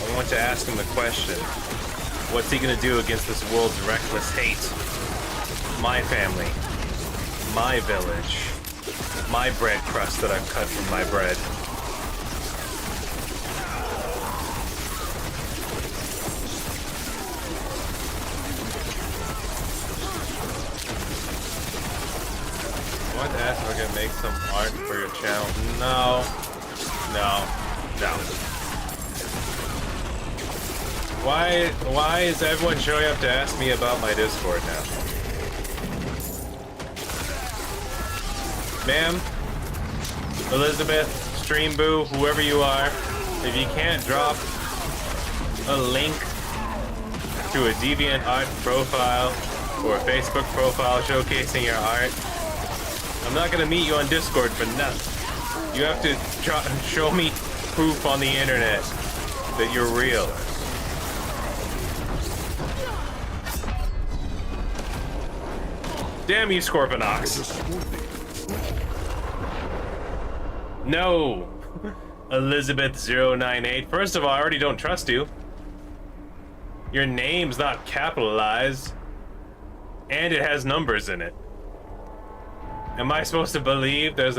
Speaker 1: I want to ask him the question. What's he gonna do against this world's reckless hate? My family, my village, my bread crust that I've cut from my bread. I want to ask if I can make some art for your channel. No. No. No. Why is everyone showing up to ask me about my Discord now? Ma'am, Elizabeth, Streamboo, whoever you are, if you can't drop a link to a DeviantArt profile or a Facebook profile showcasing your art, I'm not gonna meet you on Discord for nothing. You have to show me proof on the internet that you're real. Damn you, Scorpionox. No! Elizabeth098. First of all, I already don't trust you. Your name's not capitalized. And it has numbers in it. Am I supposed to believe there's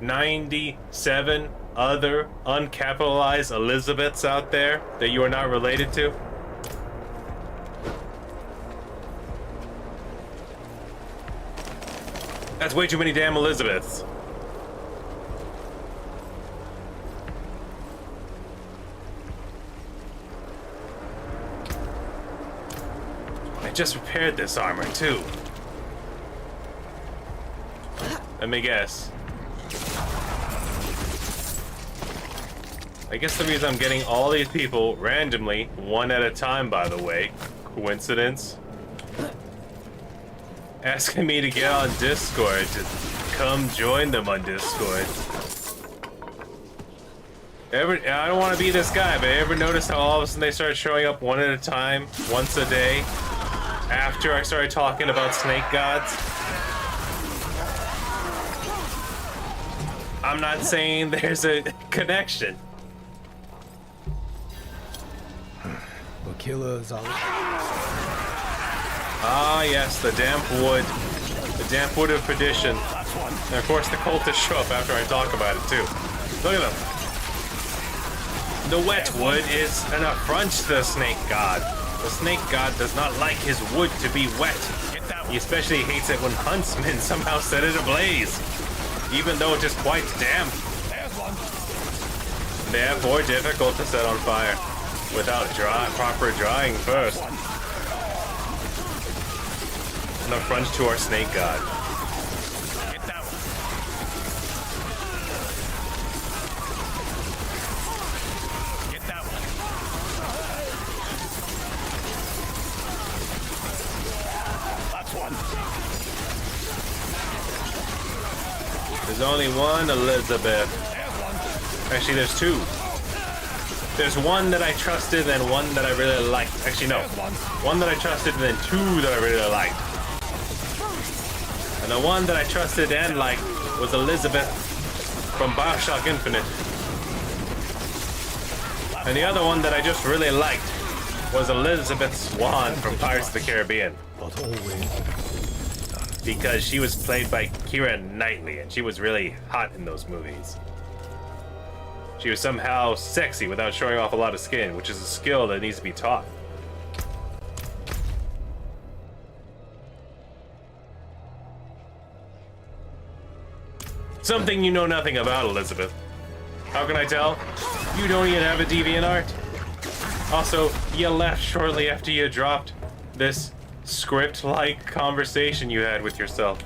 Speaker 1: 97 other uncapitalized Elizabeths out there that you are not related to? That's way too many damn Elizabeths. I just repaired this armor too. Let me guess. I guess the reason I'm getting all these people randomly, one at a time by the way, coincidence? Asking me to get on Discord, to come join them on Discord. I don't want to be this guy, but ever notice how all of a sudden they start showing up one at a time, once a day, after I started talking about snake gods? I'm not saying there's a connection.
Speaker 2: The killers are.
Speaker 1: Ah, yes, the damp wood. The damp wood of perdition. And of course, the cultists show up after I talk about it, too. Look at them. The wet wood is an affront to the snake god. The snake god does not like his wood to be wet. He especially hates it when huntsmen somehow set it ablaze, even though it is quite damp. Therefore, difficult to set on fire without proper drying first. An affront to our snake god. There's only one Elizabeth. Actually, there's two. There's one that I trusted and one that I really liked. Actually, no. One that I trusted and then two that I really liked. And the one that I trusted and liked was Elizabeth from BioShock Infinite. And the other one that I just really liked was Elizabeth Swan from Pirates of the Caribbean.
Speaker 2: But always.
Speaker 1: Because she was played by Keira Knightley, and she was really hot in those movies. She was somehow sexy without showing off a lot of skin, which is a skill that needs to be taught. Something you know nothing about, Elizabeth. How can I tell? You don't even have a DeviantArt. Also, you left shortly after you dropped this script-like conversation you had with yourself.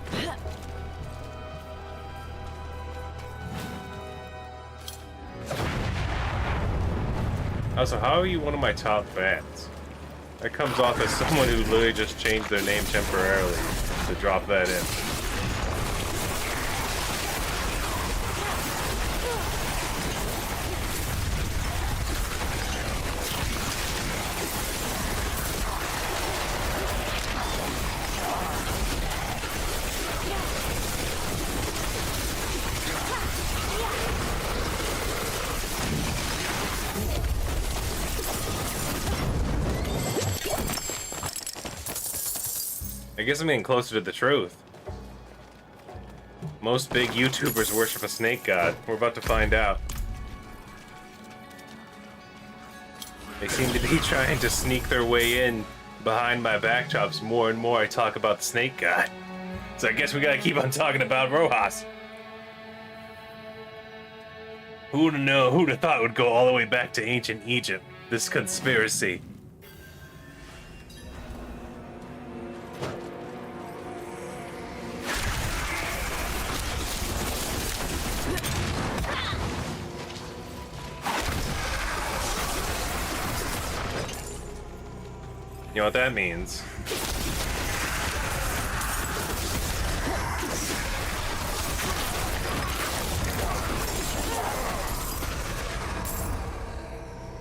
Speaker 1: Also, how are you one of my top fans? That comes off as someone who literally just changed their name temporarily to drop that in. I guess I'm getting closer to the truth. Most big YouTubers worship a snake god. We're about to find out. They seem to be trying to sneak their way in behind my backdrops more and more I talk about the snake god. So I guess we gotta keep on talking about Rojas. Who'd have thought it would go all the way back to ancient Egypt? This conspiracy. You know what that means?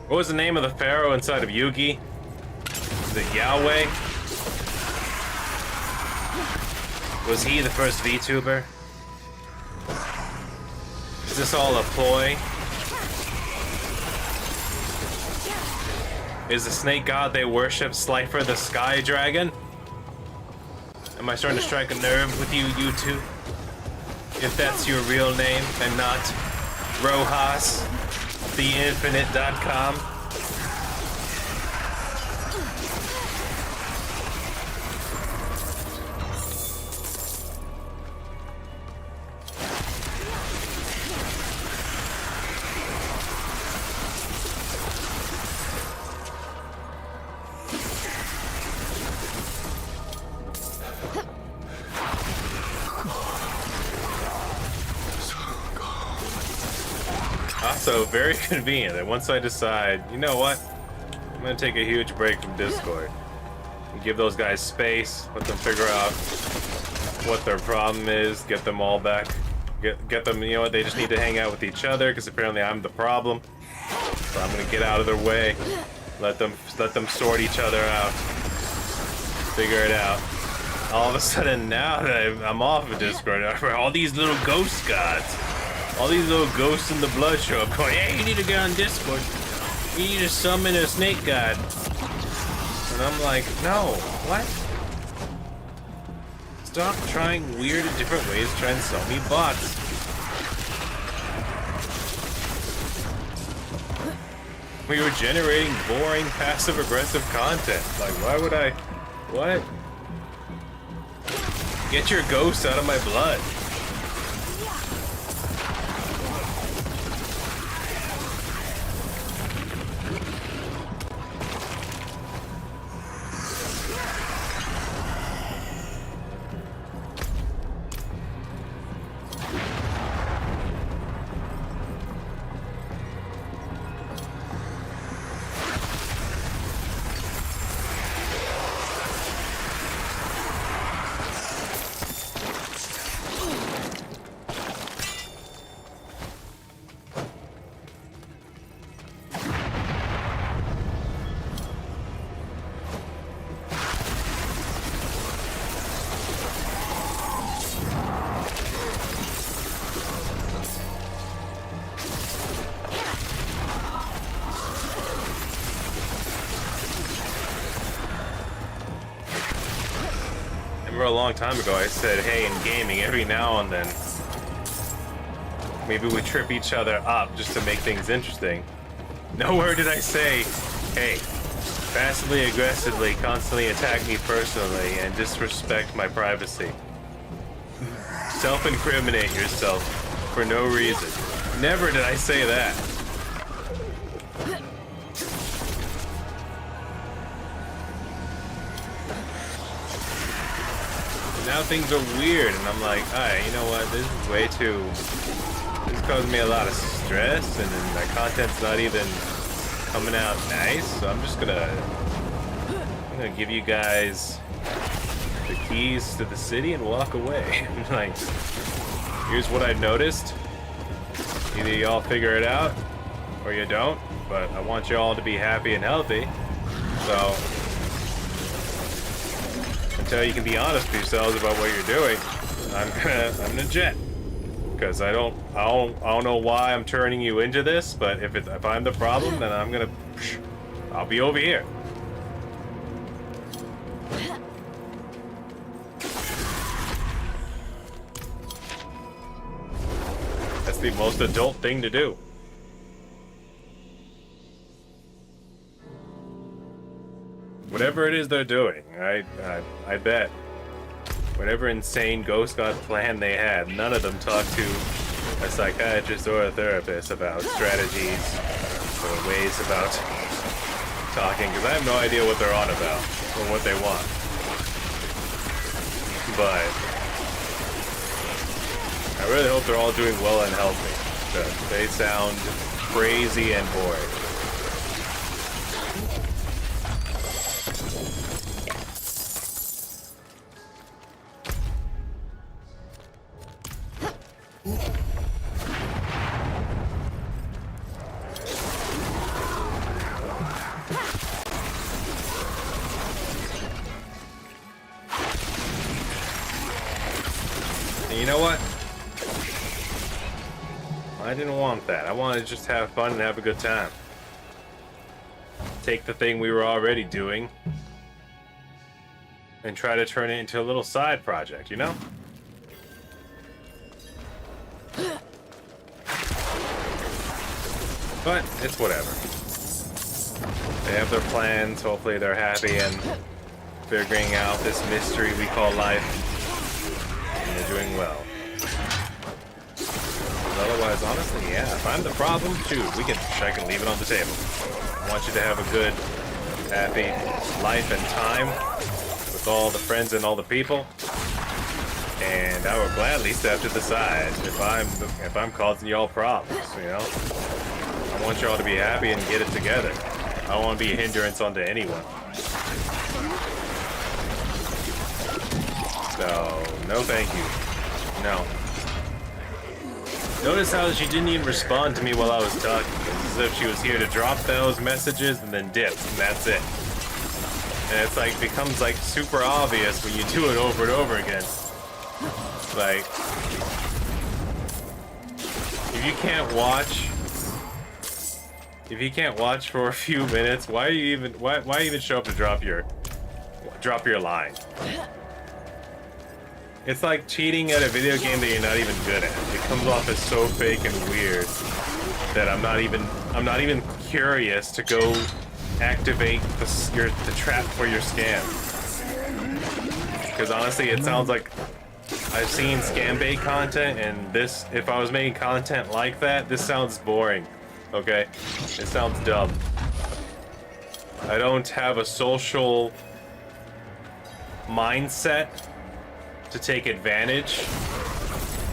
Speaker 1: What was the name of the pharaoh inside of Yugi? Is it Yahweh? Was he the first VTuber? Is this all a ploy? Is the snake god they worship Slifer the Sky Dragon? Am I starting to strike a nerve with you two? If that's your real name and not Rojas, theinfinite.com. Also, very convenient that once I decide, you know what, I'm gonna take a huge break from Discord and give those guys space, let them figure out what their problem is, get them all back, get them, you know what, they just need to hang out with each other because apparently I'm the problem. So I'm gonna get out of their way, let them sort each other out, figure it out. All of a sudden now that I'm off of Discord, all these little ghost gods. All these little ghosts in the blood show up going, hey, you need to get on Discord. You need to summon a snake god. And I'm like, no, what? Stop trying weird and different ways to try and sell me bots. We were generating boring, passive-aggressive content. Like, why would I... What? Get your ghosts out of my blood. A long time ago I said, hey, in gaming, every now and then maybe we trip each other up just to make things interesting. Nowhere did I say, hey, passively aggressively constantly attack me personally and disrespect my privacy. Self-incriminate yourself for no reason. Never did I say that. now things are weird, and I'm like, alright, you know what? This is way too. This is causing me a lot of stress, and then my content's not even coming out nice. So I'm gonna give you guys the keys to the city and walk away. Like, here's what I noticed. Either y'all figure it out, or you don't. But I want you all to be happy and healthy. So until you can be honest with yourselves about what you're doing, I'm gonna jet. Because I don't know why I'm turning you into this, but if I'm the problem, then I'll be over here. That's the most adult thing to do. Whatever it is they're doing, I bet. Whatever insane Ghost God plan they had, none of them talked to a psychiatrist or a therapist about strategies or ways about talking, because I have no idea what they're on about or what they want. But I really hope they're all doing well and healthy, because they sound crazy and boring. You know what? I didn't want that. I wanted to just have fun and have a good time. Take the thing we were already doing and try to turn it into a little side project, you know? But it's whatever. They have their plans. Hopefully they're happy and figuring out this mystery we call life. And they're doing well. Otherwise, honestly, yeah, if I'm the problem, shoot, I can leave it on the table. I want you to have a good, happy life and time with all the friends and all the people. And I will gladly step to the side if I'm causing y'all problems, you know? I want y'all to be happy and get it together. I don't want to be a hindrance onto anyone. So, no thank you. No. Notice how she didn't even respond to me while I was talking. It's as if she was here to drop those messages and then dip, and that's it. And it's like, becomes like super obvious when you do it over and over again. Like, if you can't watch for a few minutes, why even show up to drop your line? It's like cheating at a video game that you're not even good at. It comes off as so fake and weird that I'm not even curious to go activate the trap for your scam. Because honestly, it sounds like I've seen scam bait content, and this, if I was making content like that, this sounds boring. Okay? It sounds dumb. I don't have a social mindset to take advantage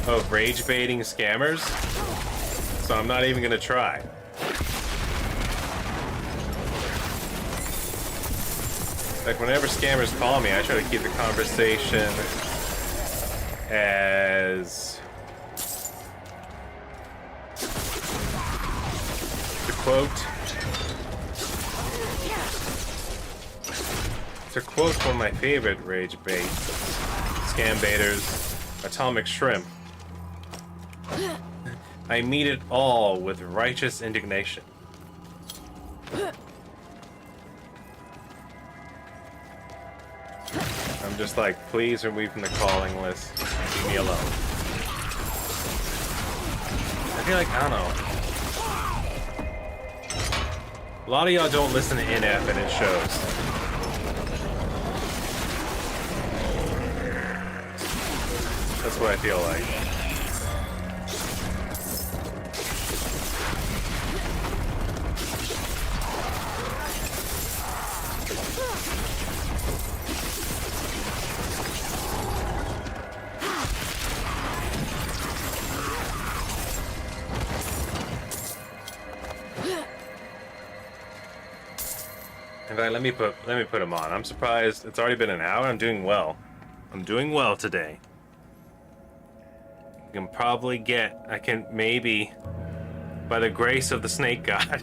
Speaker 1: of rage baiting scammers, so I'm not even gonna try. Like, whenever scammers call me, I try to keep the conversation as, to quote one of my favorite rage bait scam baiters, Atomic Shrimp, I meet it all with righteous indignation. I'm just like, please remove from the calling list. Leave me alone. I feel like, I don't know. A lot of y'all don't listen to NF and it shows. That's what I feel like. fact, let me put him on. I'm surprised it's already been an hour. I'm doing well. I'm doing well today. I can probably get. I can maybe, by the grace of the snake god.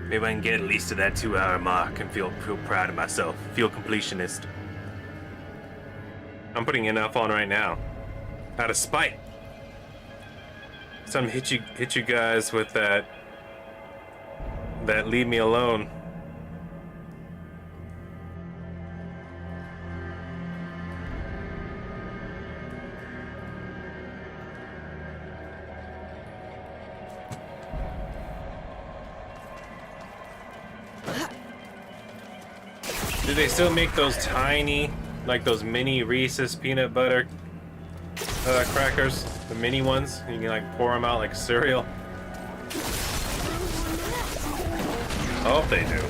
Speaker 1: Maybe I can get at least to that 2-hour mark and feel proud of myself. Feel completionist. I'm putting enough on right now, out of spite. So I'm hit you guys with that leave me alone. Do they still make those tiny, like those mini Reese's peanut butter crackers? The mini ones? You can like pour them out like cereal? I hope they do.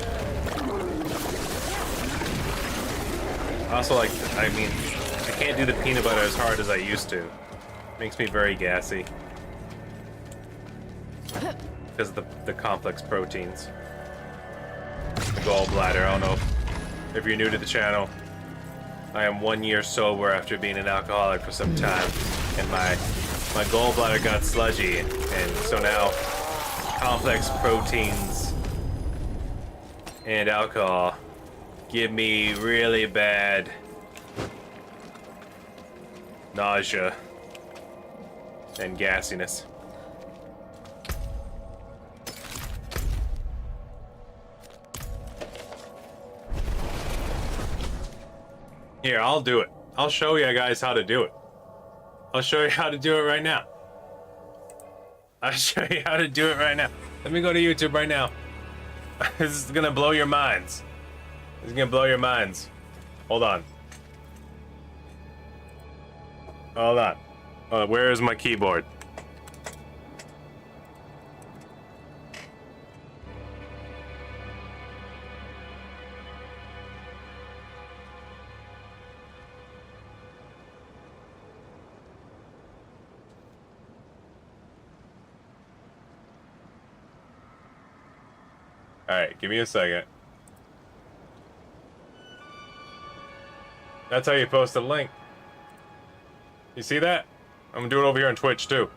Speaker 1: Also, like, I mean, I can't do the peanut butter as hard as I used to. Makes me very gassy. Because of the complex proteins. Gallbladder, I don't know if you're new to the channel. I am 1 year sober after being an alcoholic for some time. And my gallbladder got sludgy. And so now, complex proteins and alcohol give me really bad nausea and gassiness. Here, I'll do it. I'll show you guys how to do it. I'll show you how to do it right now. I'll show you how to do it right now. Let me go to YouTube right now. This is gonna blow your minds. This is gonna blow your minds. Hold on. Hold on. Where is my keyboard? Alright, give me a second. That's how you post a link. You see that? I'm gonna do it over here on Twitch too.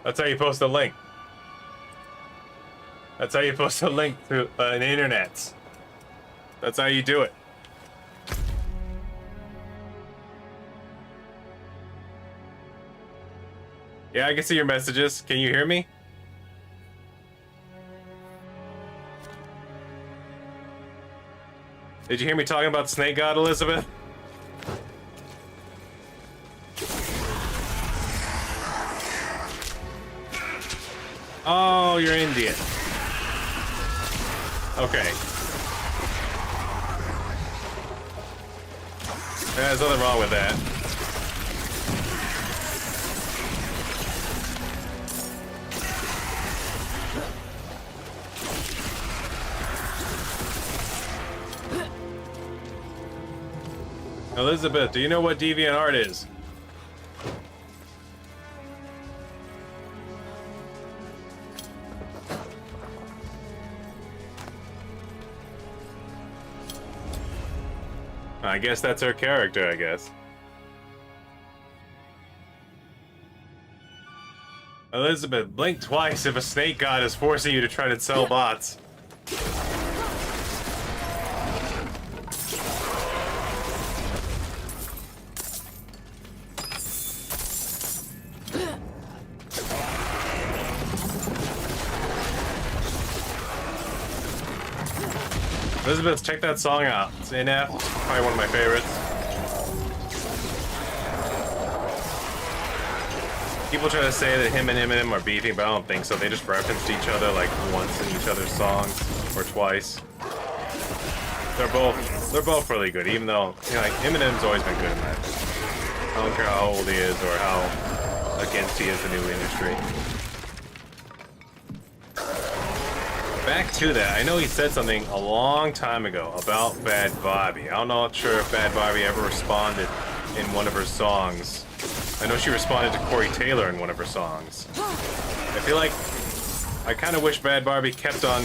Speaker 1: That's how you post a link. That's how you post a link to an internet. That's how you do it. Yeah, I can see your messages. Can you hear me? Did you hear me talking about Snake God, Elizabeth? Oh, you're Indian. Okay. There's nothing wrong with that. Elizabeth, do you know what DeviantArt is? I guess that's her character, I guess. Elizabeth, blink twice if a snake god is forcing you to try to sell bots. Elizabeth, check that song out. It's NF, probably one of my favorites. People try to say that him and Eminem are beefing, but I don't think so. They just referenced each other like once in each other's songs, or twice. They're both really good, even though, you know, like, Eminem's always been good in that. I don't care how old he is or how against he is the new industry. Back to that, I know he said something a long time ago about Bad Bobby. I'm not sure if Bad Bobby ever responded in one of her songs. I know she responded to Corey Taylor in one of her songs. I feel like I kind of wish Bad Barbie kept on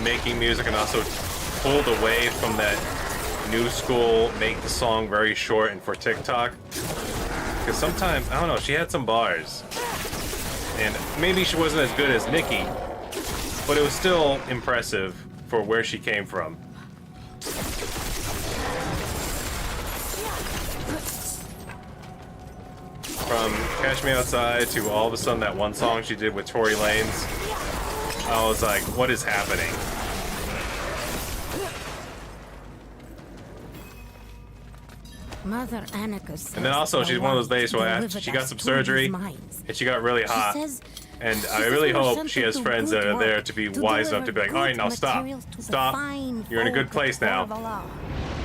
Speaker 1: making music and also pulled away from that new school, make the song very short and for TikTok. Because sometimes, I don't know, she had some bars. And maybe she wasn't as good as Nicki, but it was still impressive for where she came from. From Catch Me Outside to all of a sudden that one song she did with Tory Lanez, I was like, what is happening?
Speaker 5: Mother Annika says
Speaker 1: And then also, she's one of those ladies where after she got some surgery and she got really hot. And I really hope she has friends that are there to be wise enough to be like, all right, now stop. Stop. You're in a good place now.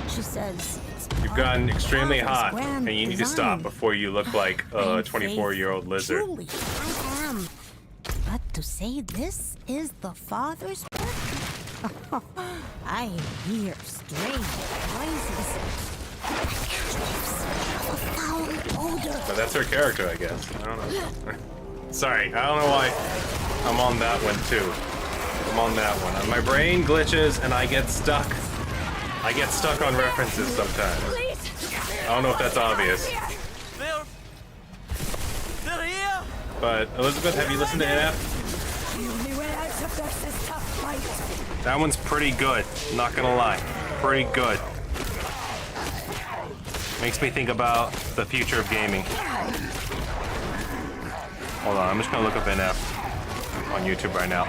Speaker 5: She says
Speaker 1: You've gotten extremely hot, and you need to stop before you look like a 24-year-old lizard.
Speaker 5: Truly, I am. But to say this is the father's work? I hear strange noises. A foul odor.
Speaker 1: But that's her character, I guess. I don't know. Sorry, I don't know why I'm on that one, too. I'm on that one. And my brain glitches, and I get stuck. I get stuck on references sometimes. I don't know if that's obvious.
Speaker 7: They're here!
Speaker 1: But, Elizabeth, have you listened to NF?
Speaker 3: The only way out of this is to fight.
Speaker 1: That one's pretty good, not gonna lie. Pretty good. Makes me think about the future of gaming. Hold on, I'm just gonna look up NF on YouTube right now.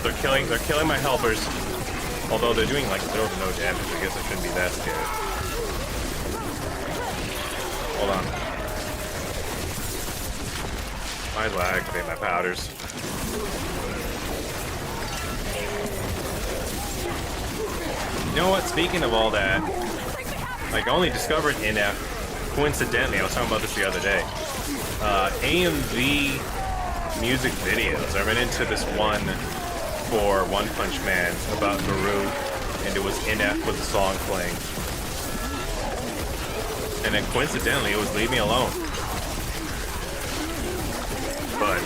Speaker 1: They're killing my helpers. Although they're doing like 0 to no damage, I guess I shouldn't be that scared. Hold on. Might as well activate my powders. You know what? Speaking of all that, like I only discovered NF coincidentally. I was talking about this the other day. AMV music videos. I ran into this one for One Punch Man about Naru, and it was NF with the song playing. And then coincidentally, it was Leave Me Alone. But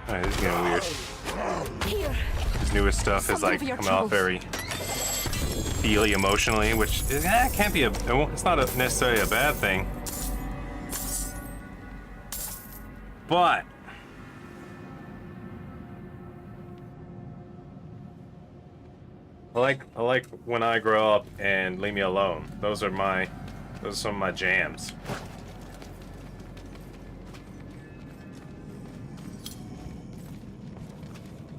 Speaker 1: alright, this is getting weird. His newest stuff is like come out very feely emotionally, which is, can't be it's not necessarily a bad thing. But I like When I Grow Up and Leave Me Alone. Those are some of my jams.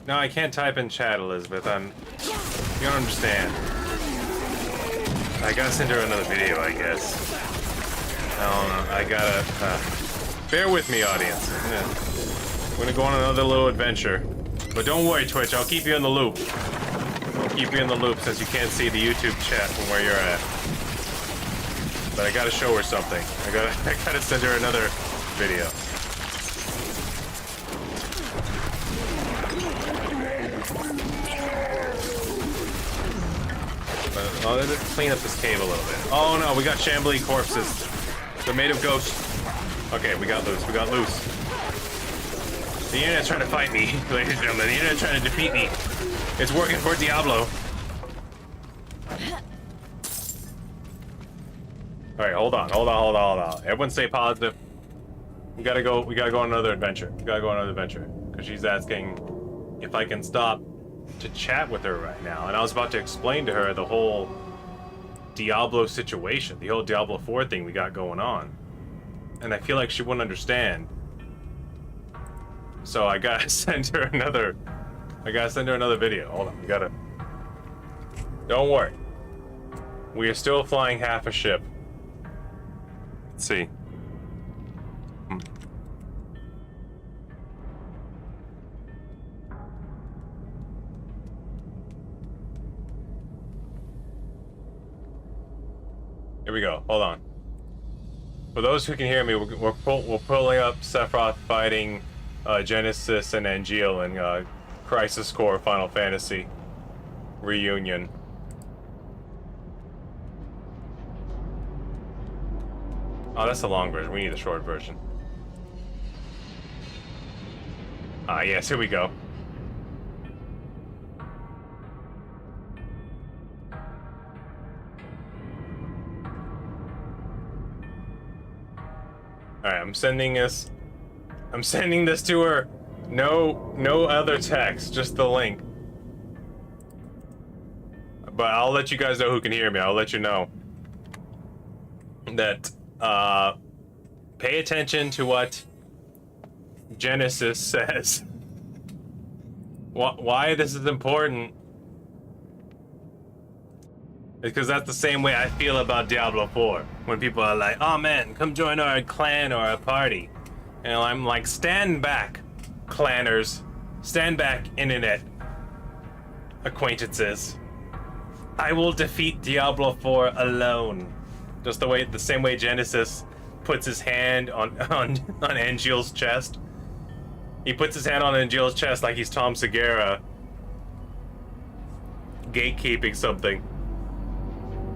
Speaker 1: No, I can't type in chat, Elizabeth. You don't understand. I gotta send her another video, I guess. I don't know. I gotta bear with me, audience. We're gonna go on another little adventure. But don't worry, Twitch. I'll keep you in the loop. I'll keep you in the loop since you can't see the YouTube chat from where you're at. But I gotta show her something. I gotta send her another video. Oh, let's clean up this cave a little bit. Oh no, we got Shambly corpses. They're made of ghosts. Okay, we got loose. We got loose. The internet's trying to fight me, ladies and gentlemen. The internet's trying to defeat me. It's working for Diablo. Alright, hold on. Everyone stay positive. We gotta go on another adventure. Because she's asking if I can stop to chat with her right now. And I was about to explain to her the whole Diablo situation, the whole Diablo 4 thing we got going on. And I feel like she wouldn't understand. So I gotta send her another video. Hold on, don't worry. We are still flying half a ship. Let's see. Here we go. Hold on. For those who can hear me, we're pulling up Sephiroth fighting Genesis and Angeal and Crisis Core Final Fantasy Reunion. Oh, that's the long version. We need the short version. Ah, yes, here we go. Alright, I'm sending this to her. No other text, just the link. But I'll let you guys know who can hear me. I'll let you know that pay attention to what Genesis says. Why this is important? Because that's the same way I feel about Diablo 4. When people are like, oh man, come join our clan or our party. And I'm like, stand back, clanners. Stand back, internet acquaintances. I will defeat Diablo 4 alone. Just the same way Genesis puts his hand on Angeal's chest. He puts his hand on Angeal's chest like he's Tom Segura gatekeeping something.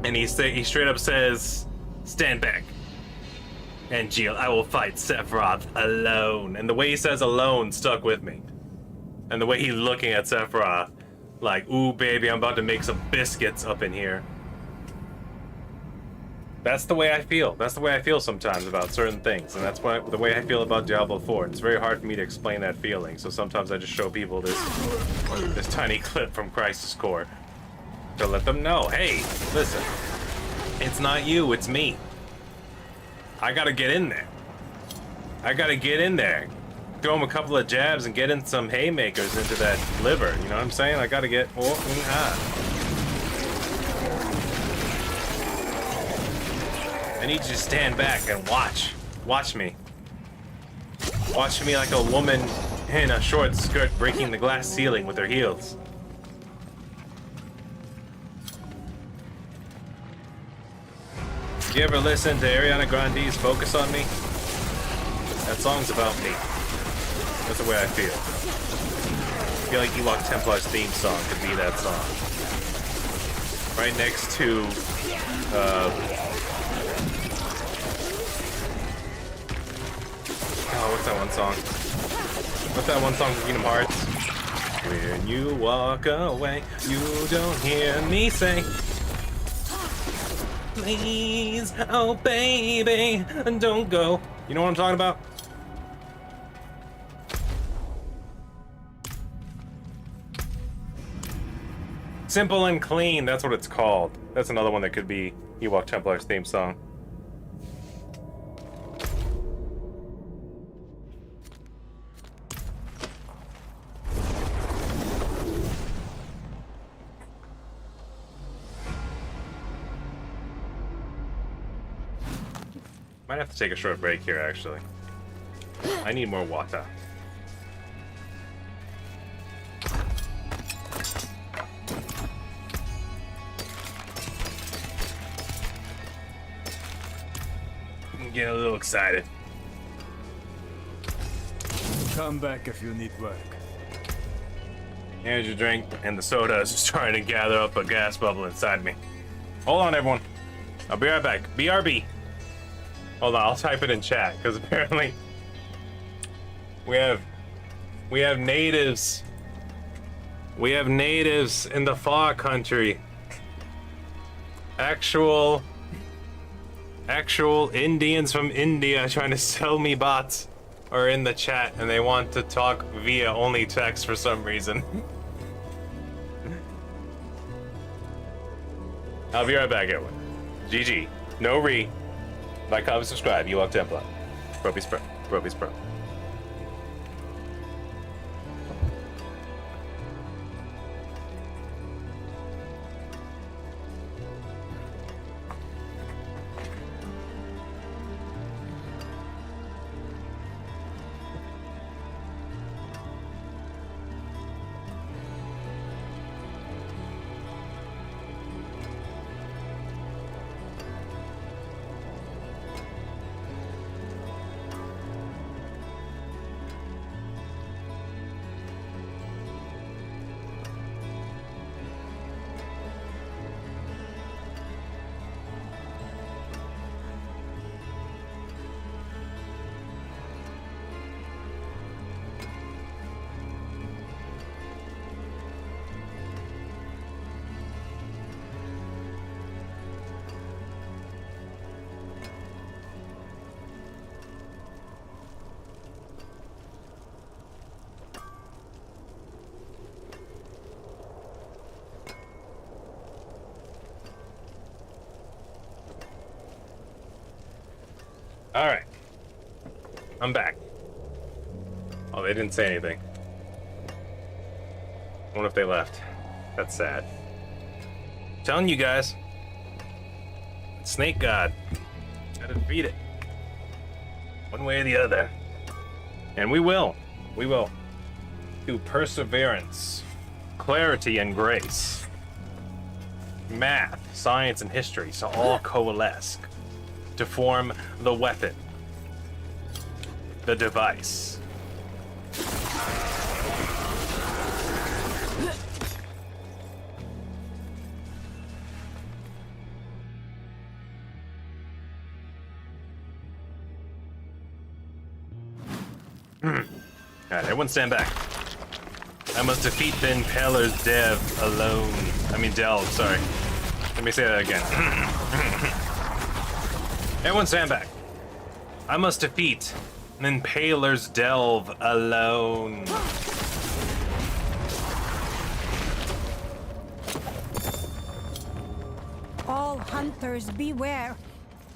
Speaker 1: And he straight up says, stand back, Angeal, I will fight Sephiroth alone. And the way he says alone stuck with me. And the way he's looking at Sephiroth, like, ooh baby, I'm about to make some biscuits up in here. That's the way I feel. That's the way I feel sometimes about certain things. And that's the way I feel about Diablo 4. It's very hard for me to explain that feeling. So sometimes I just show people this tiny clip from Crisis Core to let them know, hey, listen, it's not you, it's me. I gotta get in there. I gotta get in there. Throw him a couple of jabs and get in some haymakers into that liver. You know what I'm saying? I gotta get... I need you to stand back and watch. Watch me. Watch me like a woman in a short skirt breaking the glass ceiling with her heels. You ever listen to Ariana Grande's Focus on Me? That song's about me. That's the way I feel. I feel like Ewok Templar's theme song could be that song. Right next to, what's that one song? What's that one song from Kingdom Hearts? When you walk away, you don't hear me say, please, oh baby, don't go. You know what I'm talking about? Simple and Clean, that's what it's called. That's another one that could be Ewok Templar's theme song. Might have to take a short break here, actually. I need more water. I'm getting a little excited.
Speaker 2: Come back if you need work.
Speaker 1: Here's your drink, and the soda is just trying to gather up a gas bubble inside me. Hold on, everyone. I'll be right back. BRB. Hold on, I'll type it in chat, because apparently we have natives. We have natives in the far country. Actual Indians from India trying to sell me bots are in the chat, and they want to talk via only text for some reason. I'll be right back, everyone. GG. No re. Like, comment, subscribe. Ewok Templar. Bropies Pro. Bropies Pro. Alright. I'm back. Oh, they didn't say anything. I wonder if they left. That's sad. I'm telling you guys. Snake God. Gotta defeat it. One way or the other. And we will. We will. Through perseverance, clarity, and grace. Math, science, and history shall all coalesce to form the weapon. The device. Alright, everyone stand back. I must defeat the Impaler's Delve, sorry. Let me say that again. Everyone stand back. I must defeat the Impaler's Delve alone.
Speaker 5: All hunters beware.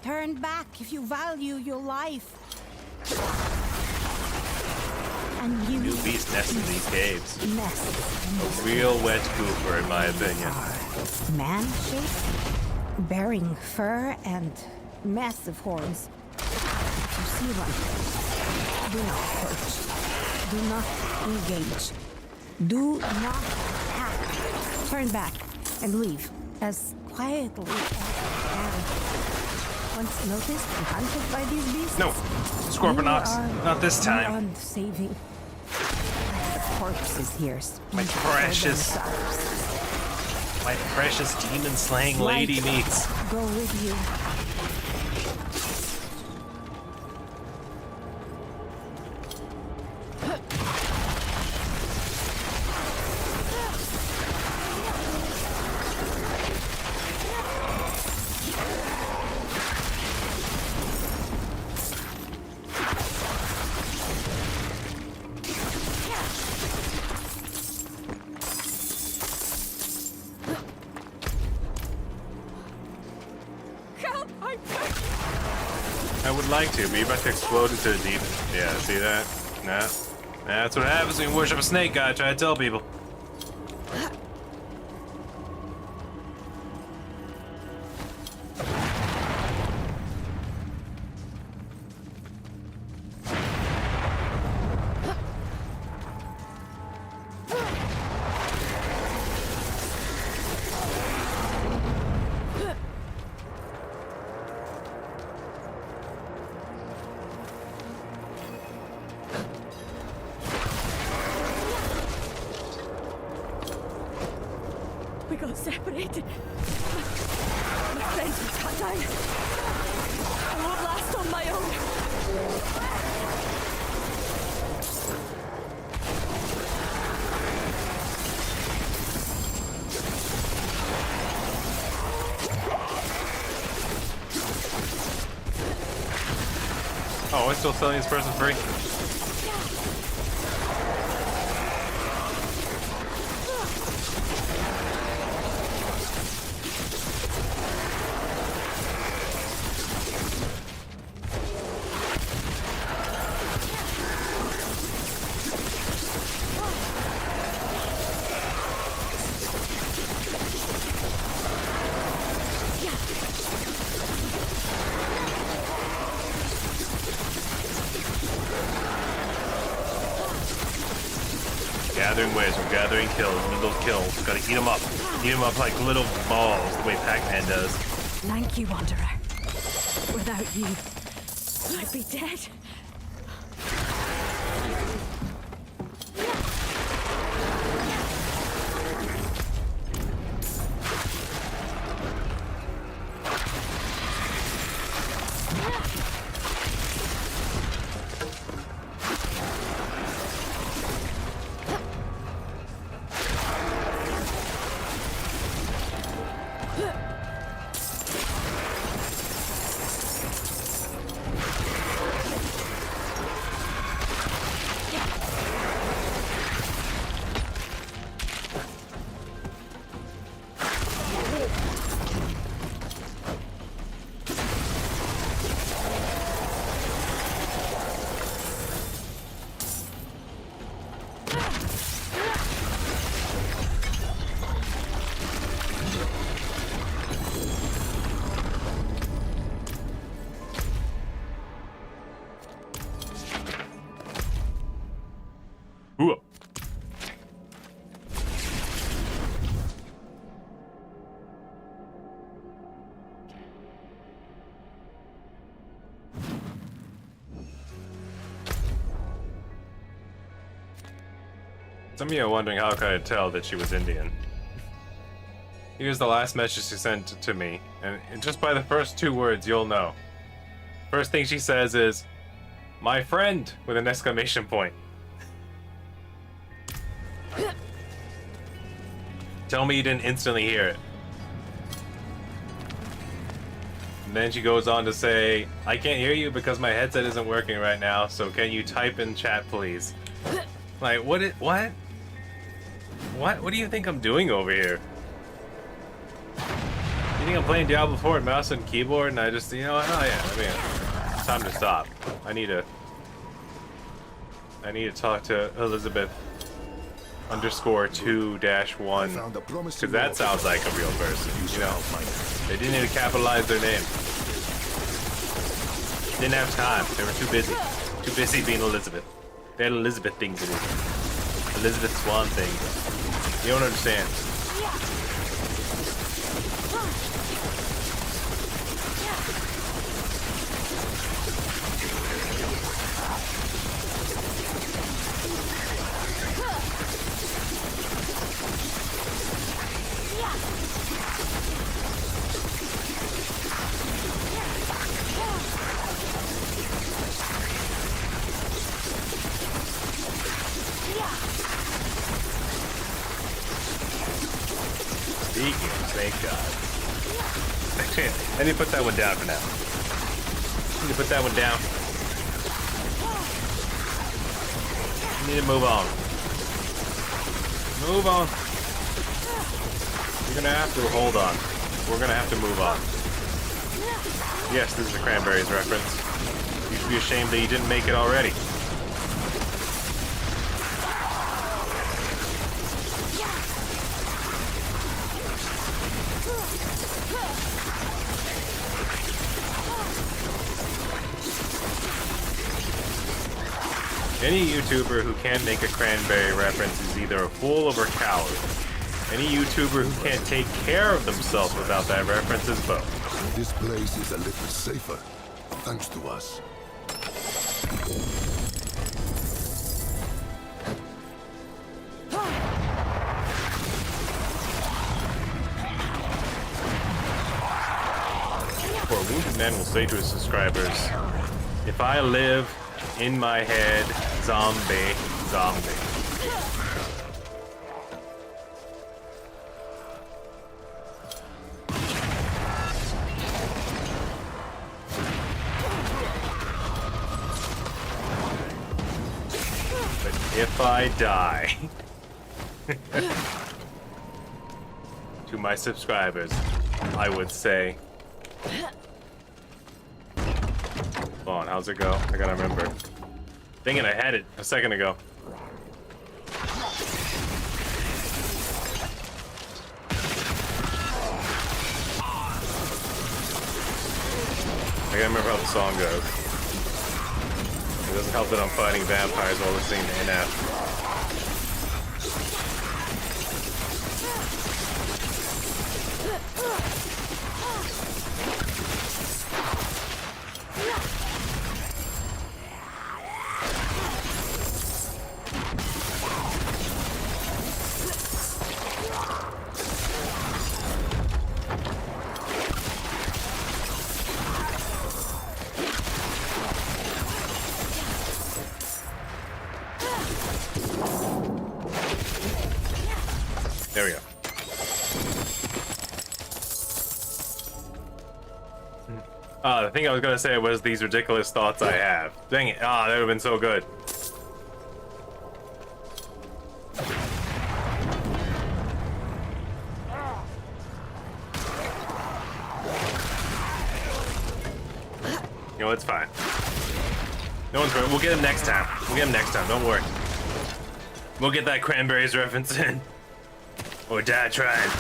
Speaker 5: Turn back if you value your life. And you
Speaker 1: New beast nests in these caves.
Speaker 5: nest
Speaker 1: A real wet gooper, in my opinion.
Speaker 5: man-shaped, bearing fur and massive horns. If you see one, do not approach. Do not engage. Do not attack. Turn back and leave as quietly as you can. Once noticed and hunted by these beasts,
Speaker 1: No, Scorpionox,
Speaker 5: you are
Speaker 1: not this time.
Speaker 5: beyond saving. The corpses here
Speaker 1: My
Speaker 5: speak for
Speaker 1: precious-
Speaker 5: themselves.
Speaker 1: My precious demon-slaying lady meats.
Speaker 5: Go with you.
Speaker 3: Help! I'm
Speaker 1: I would like to, but you're about to explode into a demon. Yeah, see that? Nah. That's what happens when you worship a snake god, try to tell people.
Speaker 3: We got separated. My friends were cut down. I won't last on my own.
Speaker 1: Oh, we're still selling this person free? Gathering waves, we're gathering kills. One of those kills. Gotta eat them up. Eat them up like little balls, the way Pac-Man does.
Speaker 3: Thank you, Wanderer. Without you, I'd be dead.
Speaker 1: Some of you are wondering how could I tell that she was Indian. Here's the last message she sent to me, and just by the first 2 words, you'll know. First thing she says is, "My friend," with an exclamation point. Tell me you didn't instantly hear it. And then she goes on to say, "I can't hear you because my headset isn't working right now, so can you type in chat, please?" Like, what? What do you think I'm doing over here? You think I'm playing Diablo 4 mouse and keyboard, and I just, you know what? Oh yeah, I mean, it's time to stop. I need to talk to Elizabeth _2-1, because that sounds like a real person, you know? They didn't need to capitalize their name. Didn't have time. They were too busy. Too busy being Elizabeth. They had Elizabeth things to do. Elizabeth Swan things. You don't understand. Speaking of Snake God. I need to put that one down for now. I need to put that one down. I need to move on. Move on. You're gonna have to hold on. We're gonna have to move on. Yes, this is a Cranberries reference. You should be ashamed that you didn't make it already. Any YouTuber who can't make a Cranberry reference is either a fool or a coward. Any YouTuber who can't take care of themselves without that reference is both.
Speaker 6: This place is a little safer, thanks to us.
Speaker 1: For a wounded man will say to his subscribers, "If I live in my head, zombie, zombie." But if I die, to my subscribers, I would say, hold on, how's it go? I gotta remember. Thinking I had it a second ago. I gotta remember how the song goes. It doesn't help that I'm fighting vampires while listening to NF. There we go. The thing I was gonna say was these ridiculous thoughts I have. Dang it. That would have been so good. You know, it's fine. No one's going. We'll get him next time. We'll get him next time. Don't worry. We'll get that Cranberries reference in. Or die trying.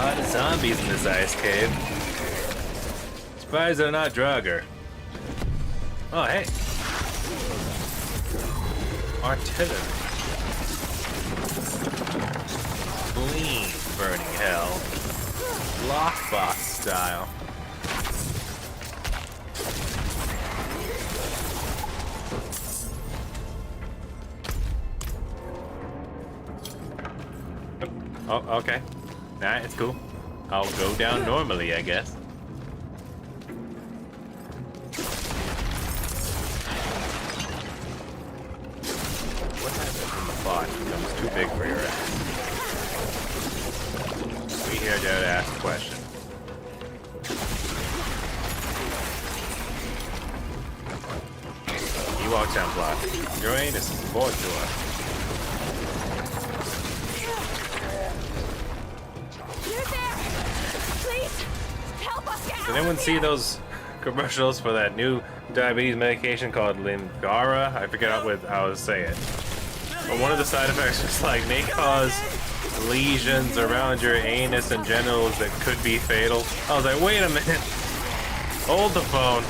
Speaker 1: lot of zombies in this ice cave. Surprised they're not Draugr. Oh, hey. Artillery. Clean burning hell. Lockbox style. Oh, okay. Nah, it's cool. I'll go down normally, I guess. What happens when the plot becomes too big for your ass? We here to ask a question. Ewok Town plot. Your anus is important to us.
Speaker 3: You there! Please! Help us get
Speaker 1: Did
Speaker 3: out
Speaker 1: anyone
Speaker 3: of
Speaker 1: see
Speaker 3: here!
Speaker 1: those commercials for that new diabetes medication called Lingara? I forget how to say it. But one of the side effects was like may cause lesions around your anus and genitals that could be fatal. I was like, wait a minute. Hold the phone.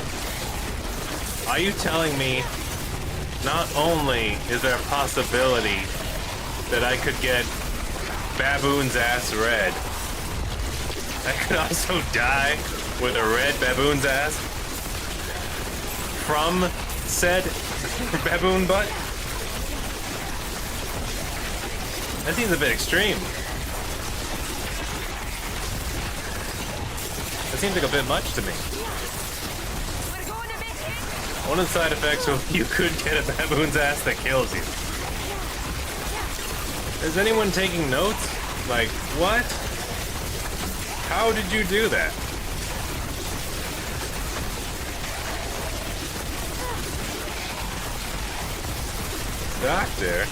Speaker 1: Are you telling me not only is there a possibility that I could get baboon's ass red, I could also die with a red baboon's ass from said baboon butt? That seems a bit extreme. That seems like a bit much to me.
Speaker 3: We're going to make it!
Speaker 1: One of the side effects of you could get a baboon's ass that kills you. Is anyone taking notes? Like, what? How did you do that? Doctor?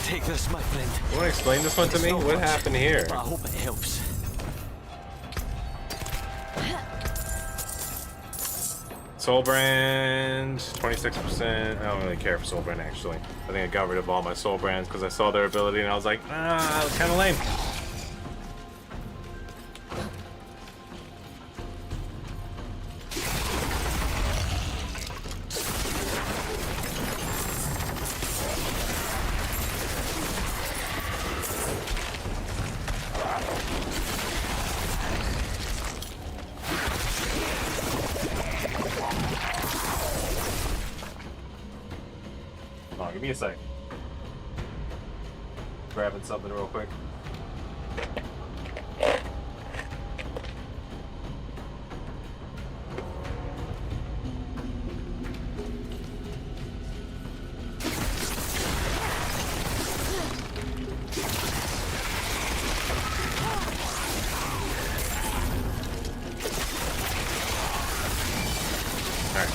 Speaker 7: Take this, my friend.
Speaker 1: You want to explain this one to me? What happened here?
Speaker 7: I hope it helps.
Speaker 1: Soul Brand, 26%. I don't really care for Soul Brand, actually. I think I got rid of all my Soul Brands because I saw their ability and I was like, ah, it's kind of lame. Give me a sec. Grabbing something real quick. Alright.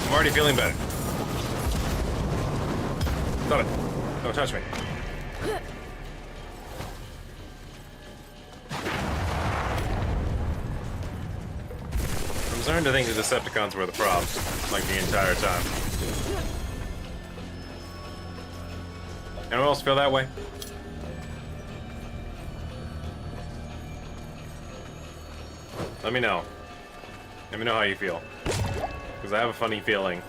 Speaker 1: I'm already feeling better. Stop it. Don't touch me. I'm starting to think the Decepticons were the problem, like the entire time. Anyone else feel that way? Let me know. Let me know how you feel. Because I have a funny feeling.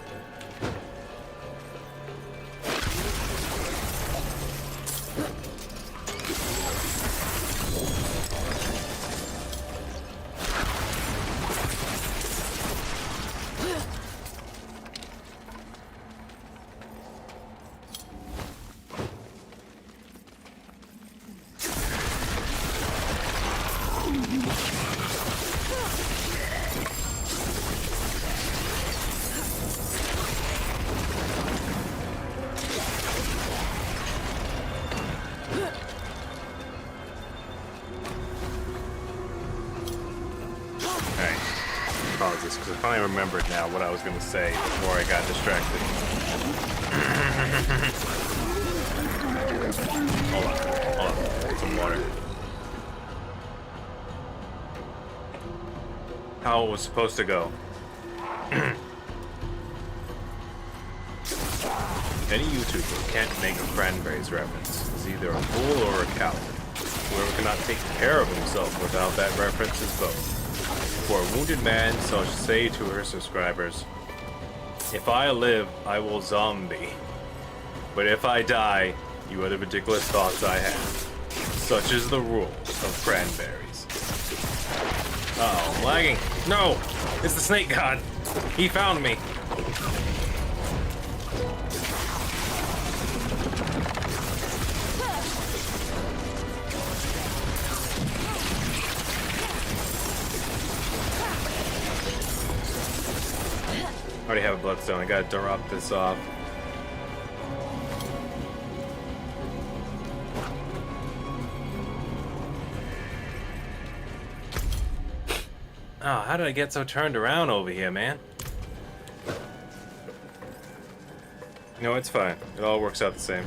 Speaker 1: Because I finally remembered now what I was going to say before I got distracted. Hold on. Get some water. How it was supposed to go. Any YouTuber who can't make a cranberries reference is either a fool or a coward. Whoever cannot take care of himself without that reference is both. For a wounded man shall say to her subscribers, if I live, I will zombie. But if I die, you are the ridiculous thoughts I have. Such is the rule of cranberries. Uh-oh, I'm lagging. No! It's the snake god! He found me! I already have a bloodstone. I gotta drop this off. Oh, how did I get so turned around over here, man? No, it's fine. It all works out the same.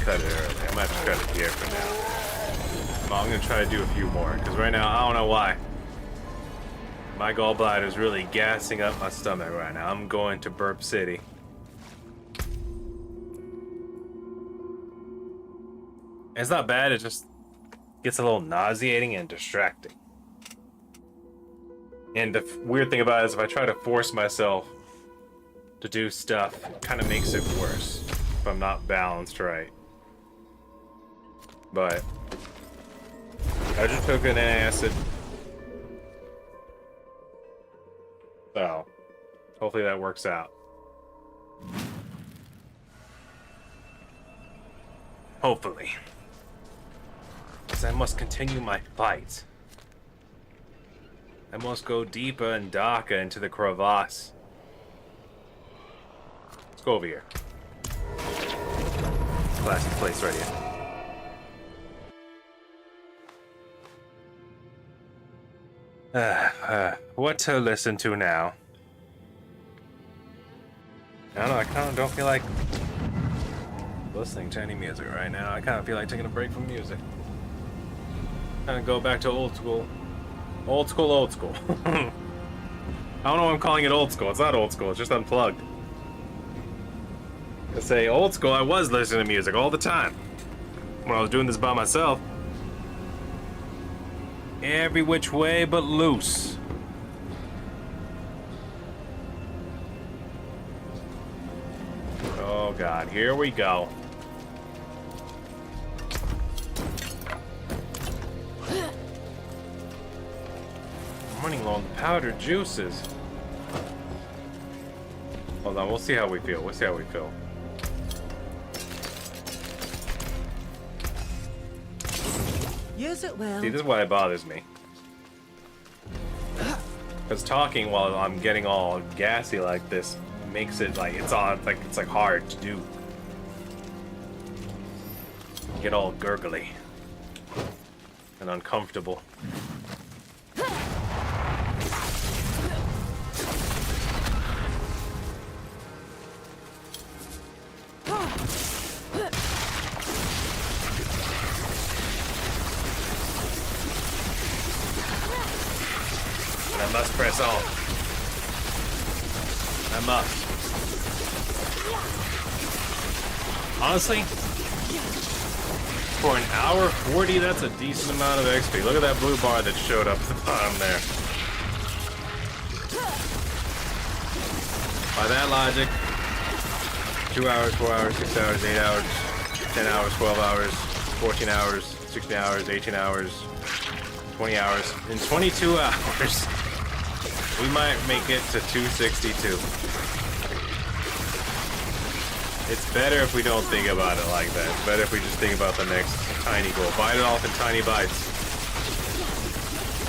Speaker 1: Cut it early. I might have to cut it here for now. Well, I'm gonna try to do a few more, because right now, I don't know why. My gallbladder is really gassing up my stomach right now. I'm going to Burp City. It's not bad, it just gets a little nauseating and distracting. And the weird thing about it is if I try to force myself to do stuff, it kind of makes it worse if I'm not balanced right. But I just took an acid. So hopefully that works out. Hopefully. Because I must continue my fight. I must go deeper and darker into the crevasse. Let's go over here. Classic place right here. What to listen to now? I don't know, I kind of don't feel like listening to any music right now. I kind of feel like taking a break from music. Kind of go back to old school. Old school, old school. I don't know why I'm calling it old school. It's not old school, it's just unplugged. I say old school, I was listening to music all the time. When I was doing this by myself. Every which way but loose. Oh god, here we go. I'm running low on powdered juices. Hold on, we'll see how we feel. We'll see how we feel.
Speaker 5: Use it well.
Speaker 1: See, this is why it bothers me. Because talking while I'm getting all gassy like this makes it like it's like hard to do. Get all gurgly and uncomfortable. I must press on. I must. Honestly, for an hour 40, that's a decent amount of XP. Look at that blue bar that showed up at the bottom there. By that logic, 2 hours, 4 hours, 6 hours, 8 hours, 10 hours, 12 hours, 14 hours, 16 hours, 18 hours, 20 hours. In 22 hours, we might make it to 262. It's better if we don't think about it like that. It's better if we just think about the next tiny goal. Bite it off in tiny bites.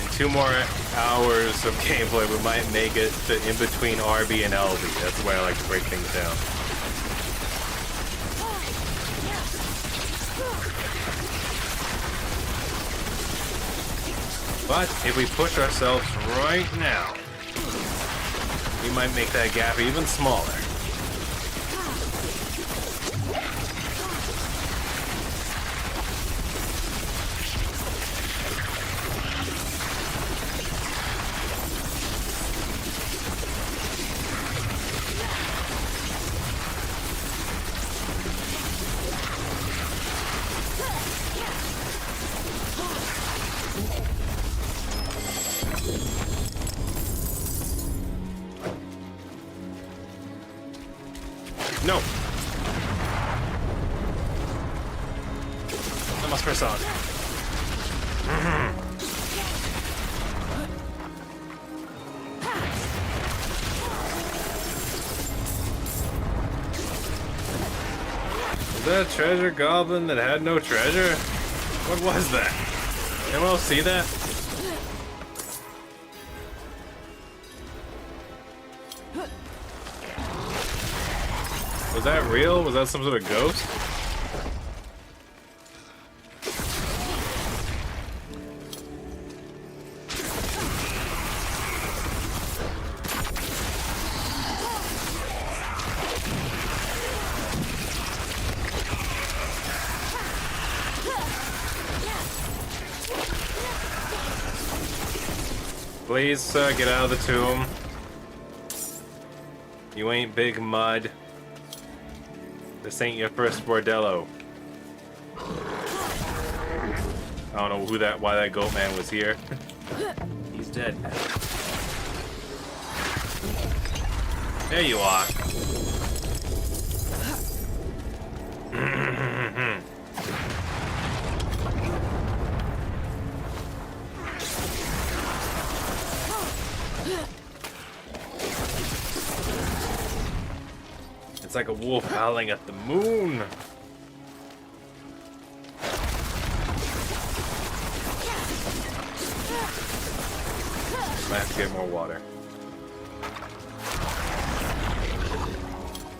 Speaker 1: And 2 more hours of gameplay, we might make it to in between RB and LB. That's the way I like to break things down. But if we push ourselves right now, we might make that gap even smaller. No! I must press on. Was that a treasure goblin that had no treasure? What was that? Anyone else see that? Was that real? Was that some sort of ghost? Please, get out of the tomb. You ain't Big Mud. This ain't your first bordello. I don't know why that goat man was here. He's dead now. There you are. It's like a wolf howling at the moon. I have to get more water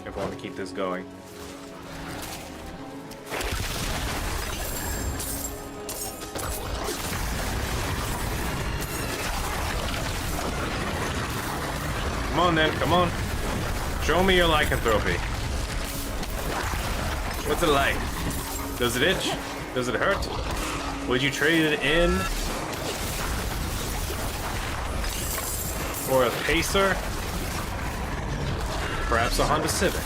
Speaker 1: if I want to keep this going. Come on then, come on. Show me your lycanthropy. What's it like? Does it itch? Does it hurt? Would you trade it in for a Pacer? Perhaps a Honda Civic?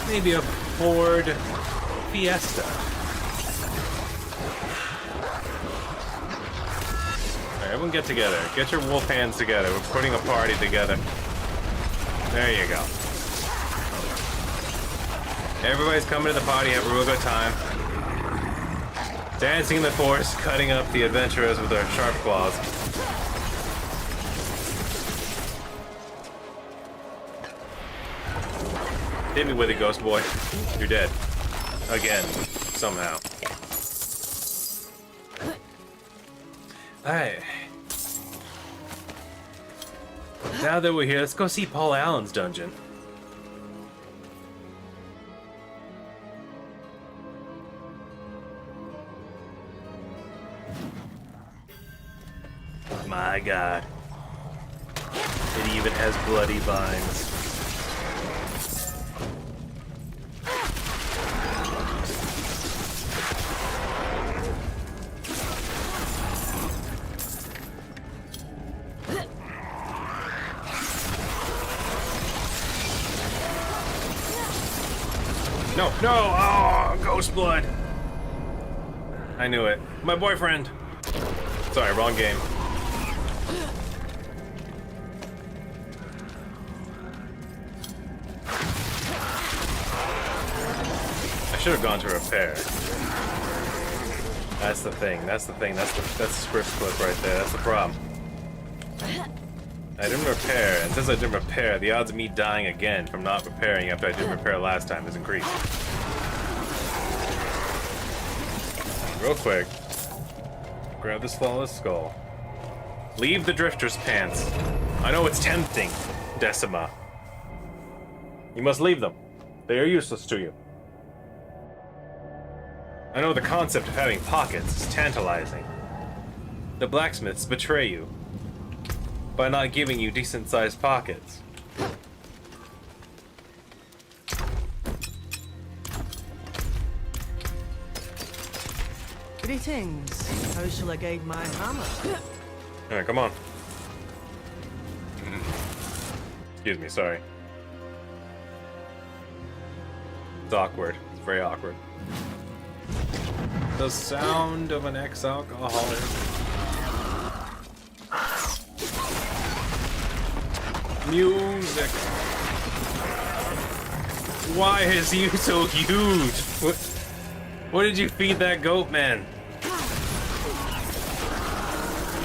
Speaker 1: Maybe a Ford Fiesta? Alright, everyone get together. Get your wolf hands together. We're putting a party together. There you go. Everybody's coming to the party, have a real good time. Dancing in the forest, cutting up the adventurers with their sharp claws. Hit me with it, ghost boy. You're dead. Again. Somehow. Alright. Now that we're here, let's go see Paul Allen's dungeon. My God. It even has bloody vines. No, no! Oh, ghost blood! I knew it. My boyfriend! Sorry, wrong game. I should have gone to repair. That's the thing. That's the thing. That's the script clip right there. That's the problem. I didn't repair, and since I didn't repair, the odds of me dying again from not repairing after I didn't repair last time is increased. Real quick. Grab this flawless skull. Leave the drifter's pants. I know it's tempting, Decima. You must leave them. They are useless to you. I know the concept of having pockets is tantalizing. The blacksmiths betray you by not giving you decent-sized pockets.
Speaker 8: Greetings. How shall I guide my hammer?
Speaker 1: Alright, come on. Excuse me, sorry. It's awkward. It's very awkward. The sound of an ex-alcoholic. Music. Why is he so huge? What did you feed that goat man?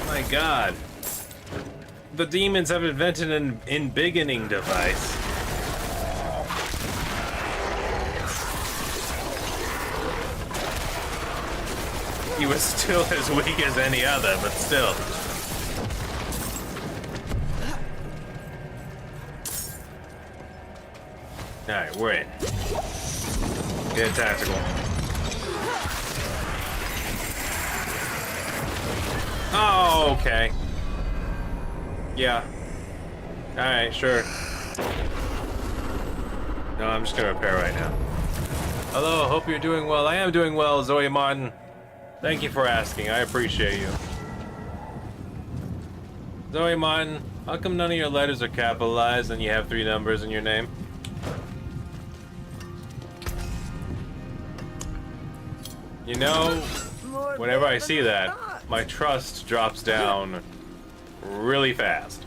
Speaker 1: My god. The demons have invented an embiggening device. He was still as weak as any other, but still. Alright, we're in. Get tactical. Oh, okay. Yeah. Alright, sure. No, I'm just gonna repair right now. Hello, hope you're doing well. I am doing well, Zoe Martin. Thank you for asking. I appreciate you. Zoe Martin, how come none of your letters are capitalized and you have 3 numbers in your name? You know, whenever I see that, my trust drops down really fast.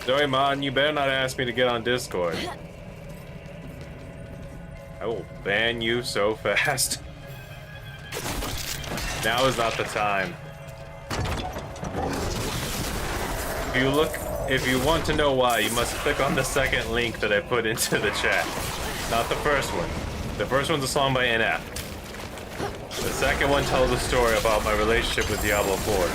Speaker 1: Zoe Mon, you better not ask me to get on Discord. I will ban you so fast. Now is not the time. If you want to know why, you must click on the second link that I put into the chat. Not the first one. The first one's a song by NF. The second one tells a story about my relationship with Diablo 4.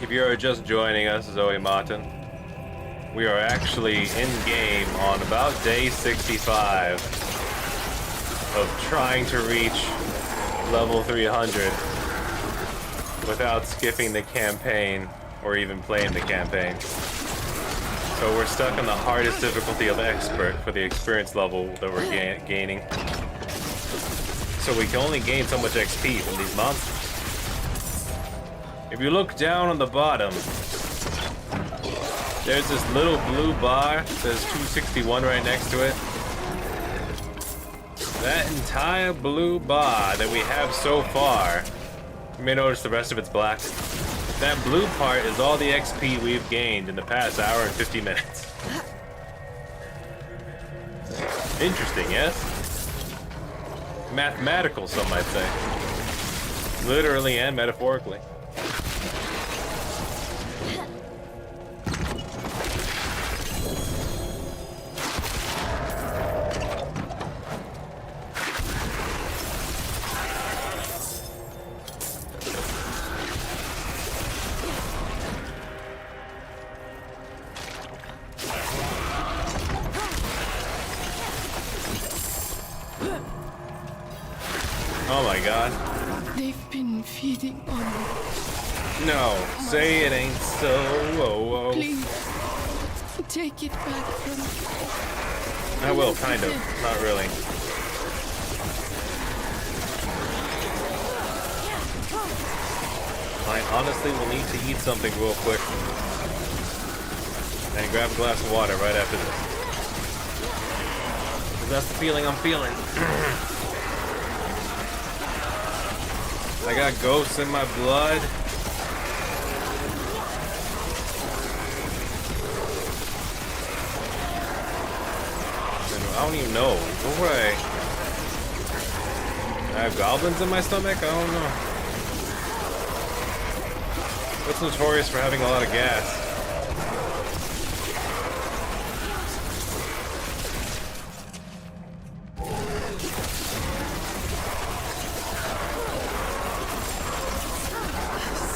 Speaker 1: If you are just joining us, Zoe Martin, we are actually in-game on about day 65 of trying to reach level 300 without skipping the campaign or even playing the campaign. So we're stuck in the hardest difficulty of expert for the experience level that we're gaining. So we can only gain so much XP from these monsters. If you look down on the bottom, there's this little blue bar that says 261 right next to it. That entire blue bar that we have so far, you may notice the rest of it's black. That blue part is all the XP we've gained in the past hour and 50 minutes. Interesting, yes? Mathematical, some might say. Literally and metaphorically. Oh my god.
Speaker 4: They've been feeding on me.
Speaker 1: No, say it ain't so. Whoa, whoa.
Speaker 4: Please, take it back from me.
Speaker 1: I will, kind of. Not really. I honestly will need to eat something real quick. And grab a glass of water right after this. Because that's the feeling I'm feeling. I got ghosts in my blood. I don't even know. What would I have goblins in my stomach? I don't know. What's notorious for having a lot of gas?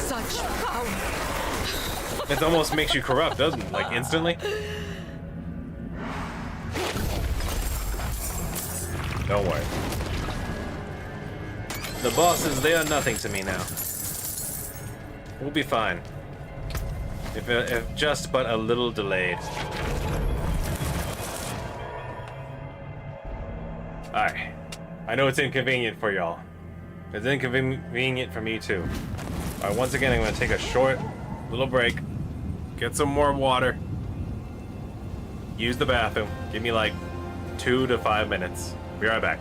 Speaker 4: Such power.
Speaker 1: It almost makes you corrupt, doesn't it? Like, instantly? Don't worry. The bosses, they are nothing to me now. We'll be fine. If just but a little delayed. Alright. I know it's inconvenient for y'all. It's inconvenient for me too. Alright, once again, I'm gonna take a short little break. Get some more water. Use the bathroom. Give me like 2 to 5 minutes. Be right back.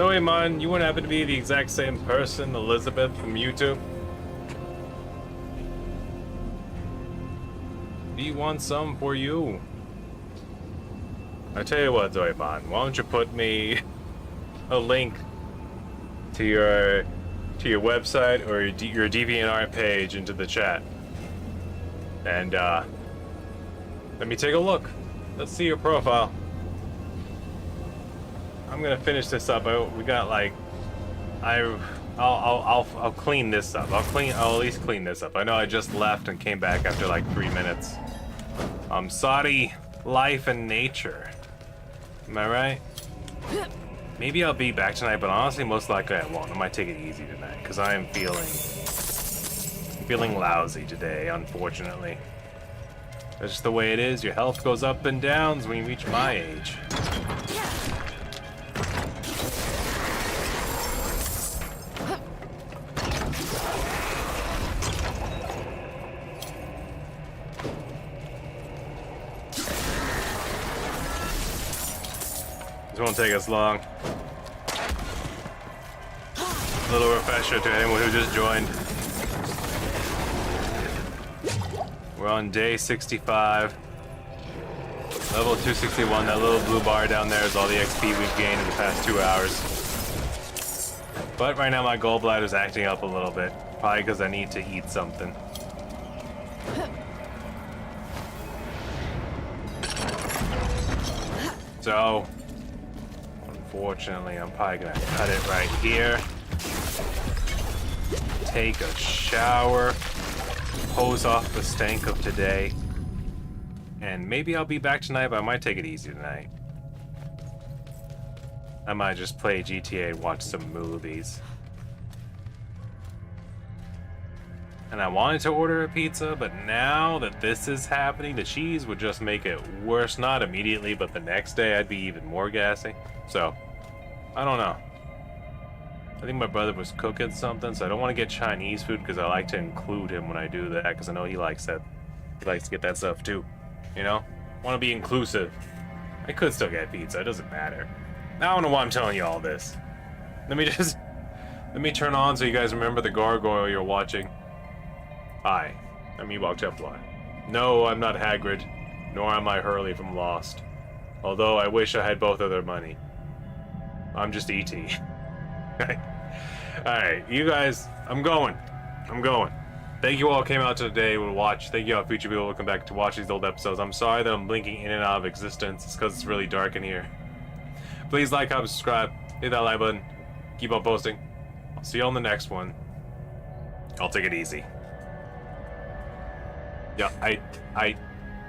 Speaker 1: So, Iman, you wouldn't happen to be the exact same person, Elizabeth from YouTube? Do you want some for you? I tell you what, Zoiban, why don't you put me a link to your website or your DeviantArt page into the chat, and let me take a look. Let's see your profile. I'm gonna finish this up. We got like, I'll clean this up. I'll at least clean this up. I know I just left and came back after like 3 minutes. Saudi life and nature. Am I right? Maybe I'll be back tonight, but honestly, most likely I won't. I might take it easy tonight because I am feeling lousy today, unfortunately. That's just the way it is. Your health goes up and downs when you reach my age. This won't take us long. A little refresher to anyone who just joined. We're on day 65. Level 261, that little blue bar down there is all the XP we've gained in the past 2 hours. But right now my gallbladder's acting up a little bit. Probably because I need to eat something. So, unfortunately, I'm probably gonna cut it right here. Take a shower. Hose off the stank of today. And maybe I'll be back tonight, but I might take it easy tonight. I might just play GTA and watch some movies. And I wanted to order a pizza, but now that this is happening, the cheese would just make it worse. Not immediately, but the next day I'd be even more gassy. So, I don't know. I think my brother was cooking something, so I don't want to get Chinese food because I like to include him when I do that because I know he likes that. He likes to get that stuff too. You know? Want to be inclusive. I could still get pizza, it doesn't matter. I don't know why I'm telling you all this. Let me turn on so you guys remember the gargoyle you're watching. Hi, I'm Ewok Templar. No, I'm not Hagrid, nor am I Hurley from Lost. Although I wish I had both of their money. I'm just E.T. Alright, you guys, I'm going. Thank you all who came out today to watch. Thank you all future people who come back to watch these old episodes. I'm sorry that I'm blinking in and out of existence. It's because it's really dark in here. Please like, comment, subscribe, hit that like button. Keep on posting. I'll see you on the next one. I'll take it easy. Yeah,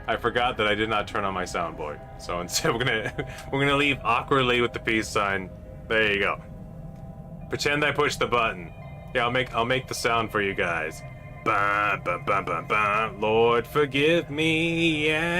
Speaker 1: I forgot that I did not turn on my soundboard. So instead we're gonna leave awkwardly with the peace sign. There you go. Pretend I pushed the button. Yeah, I'll make the sound for you guys. Bah, bah, bah, bah, bah. Lord forgive me, yeah.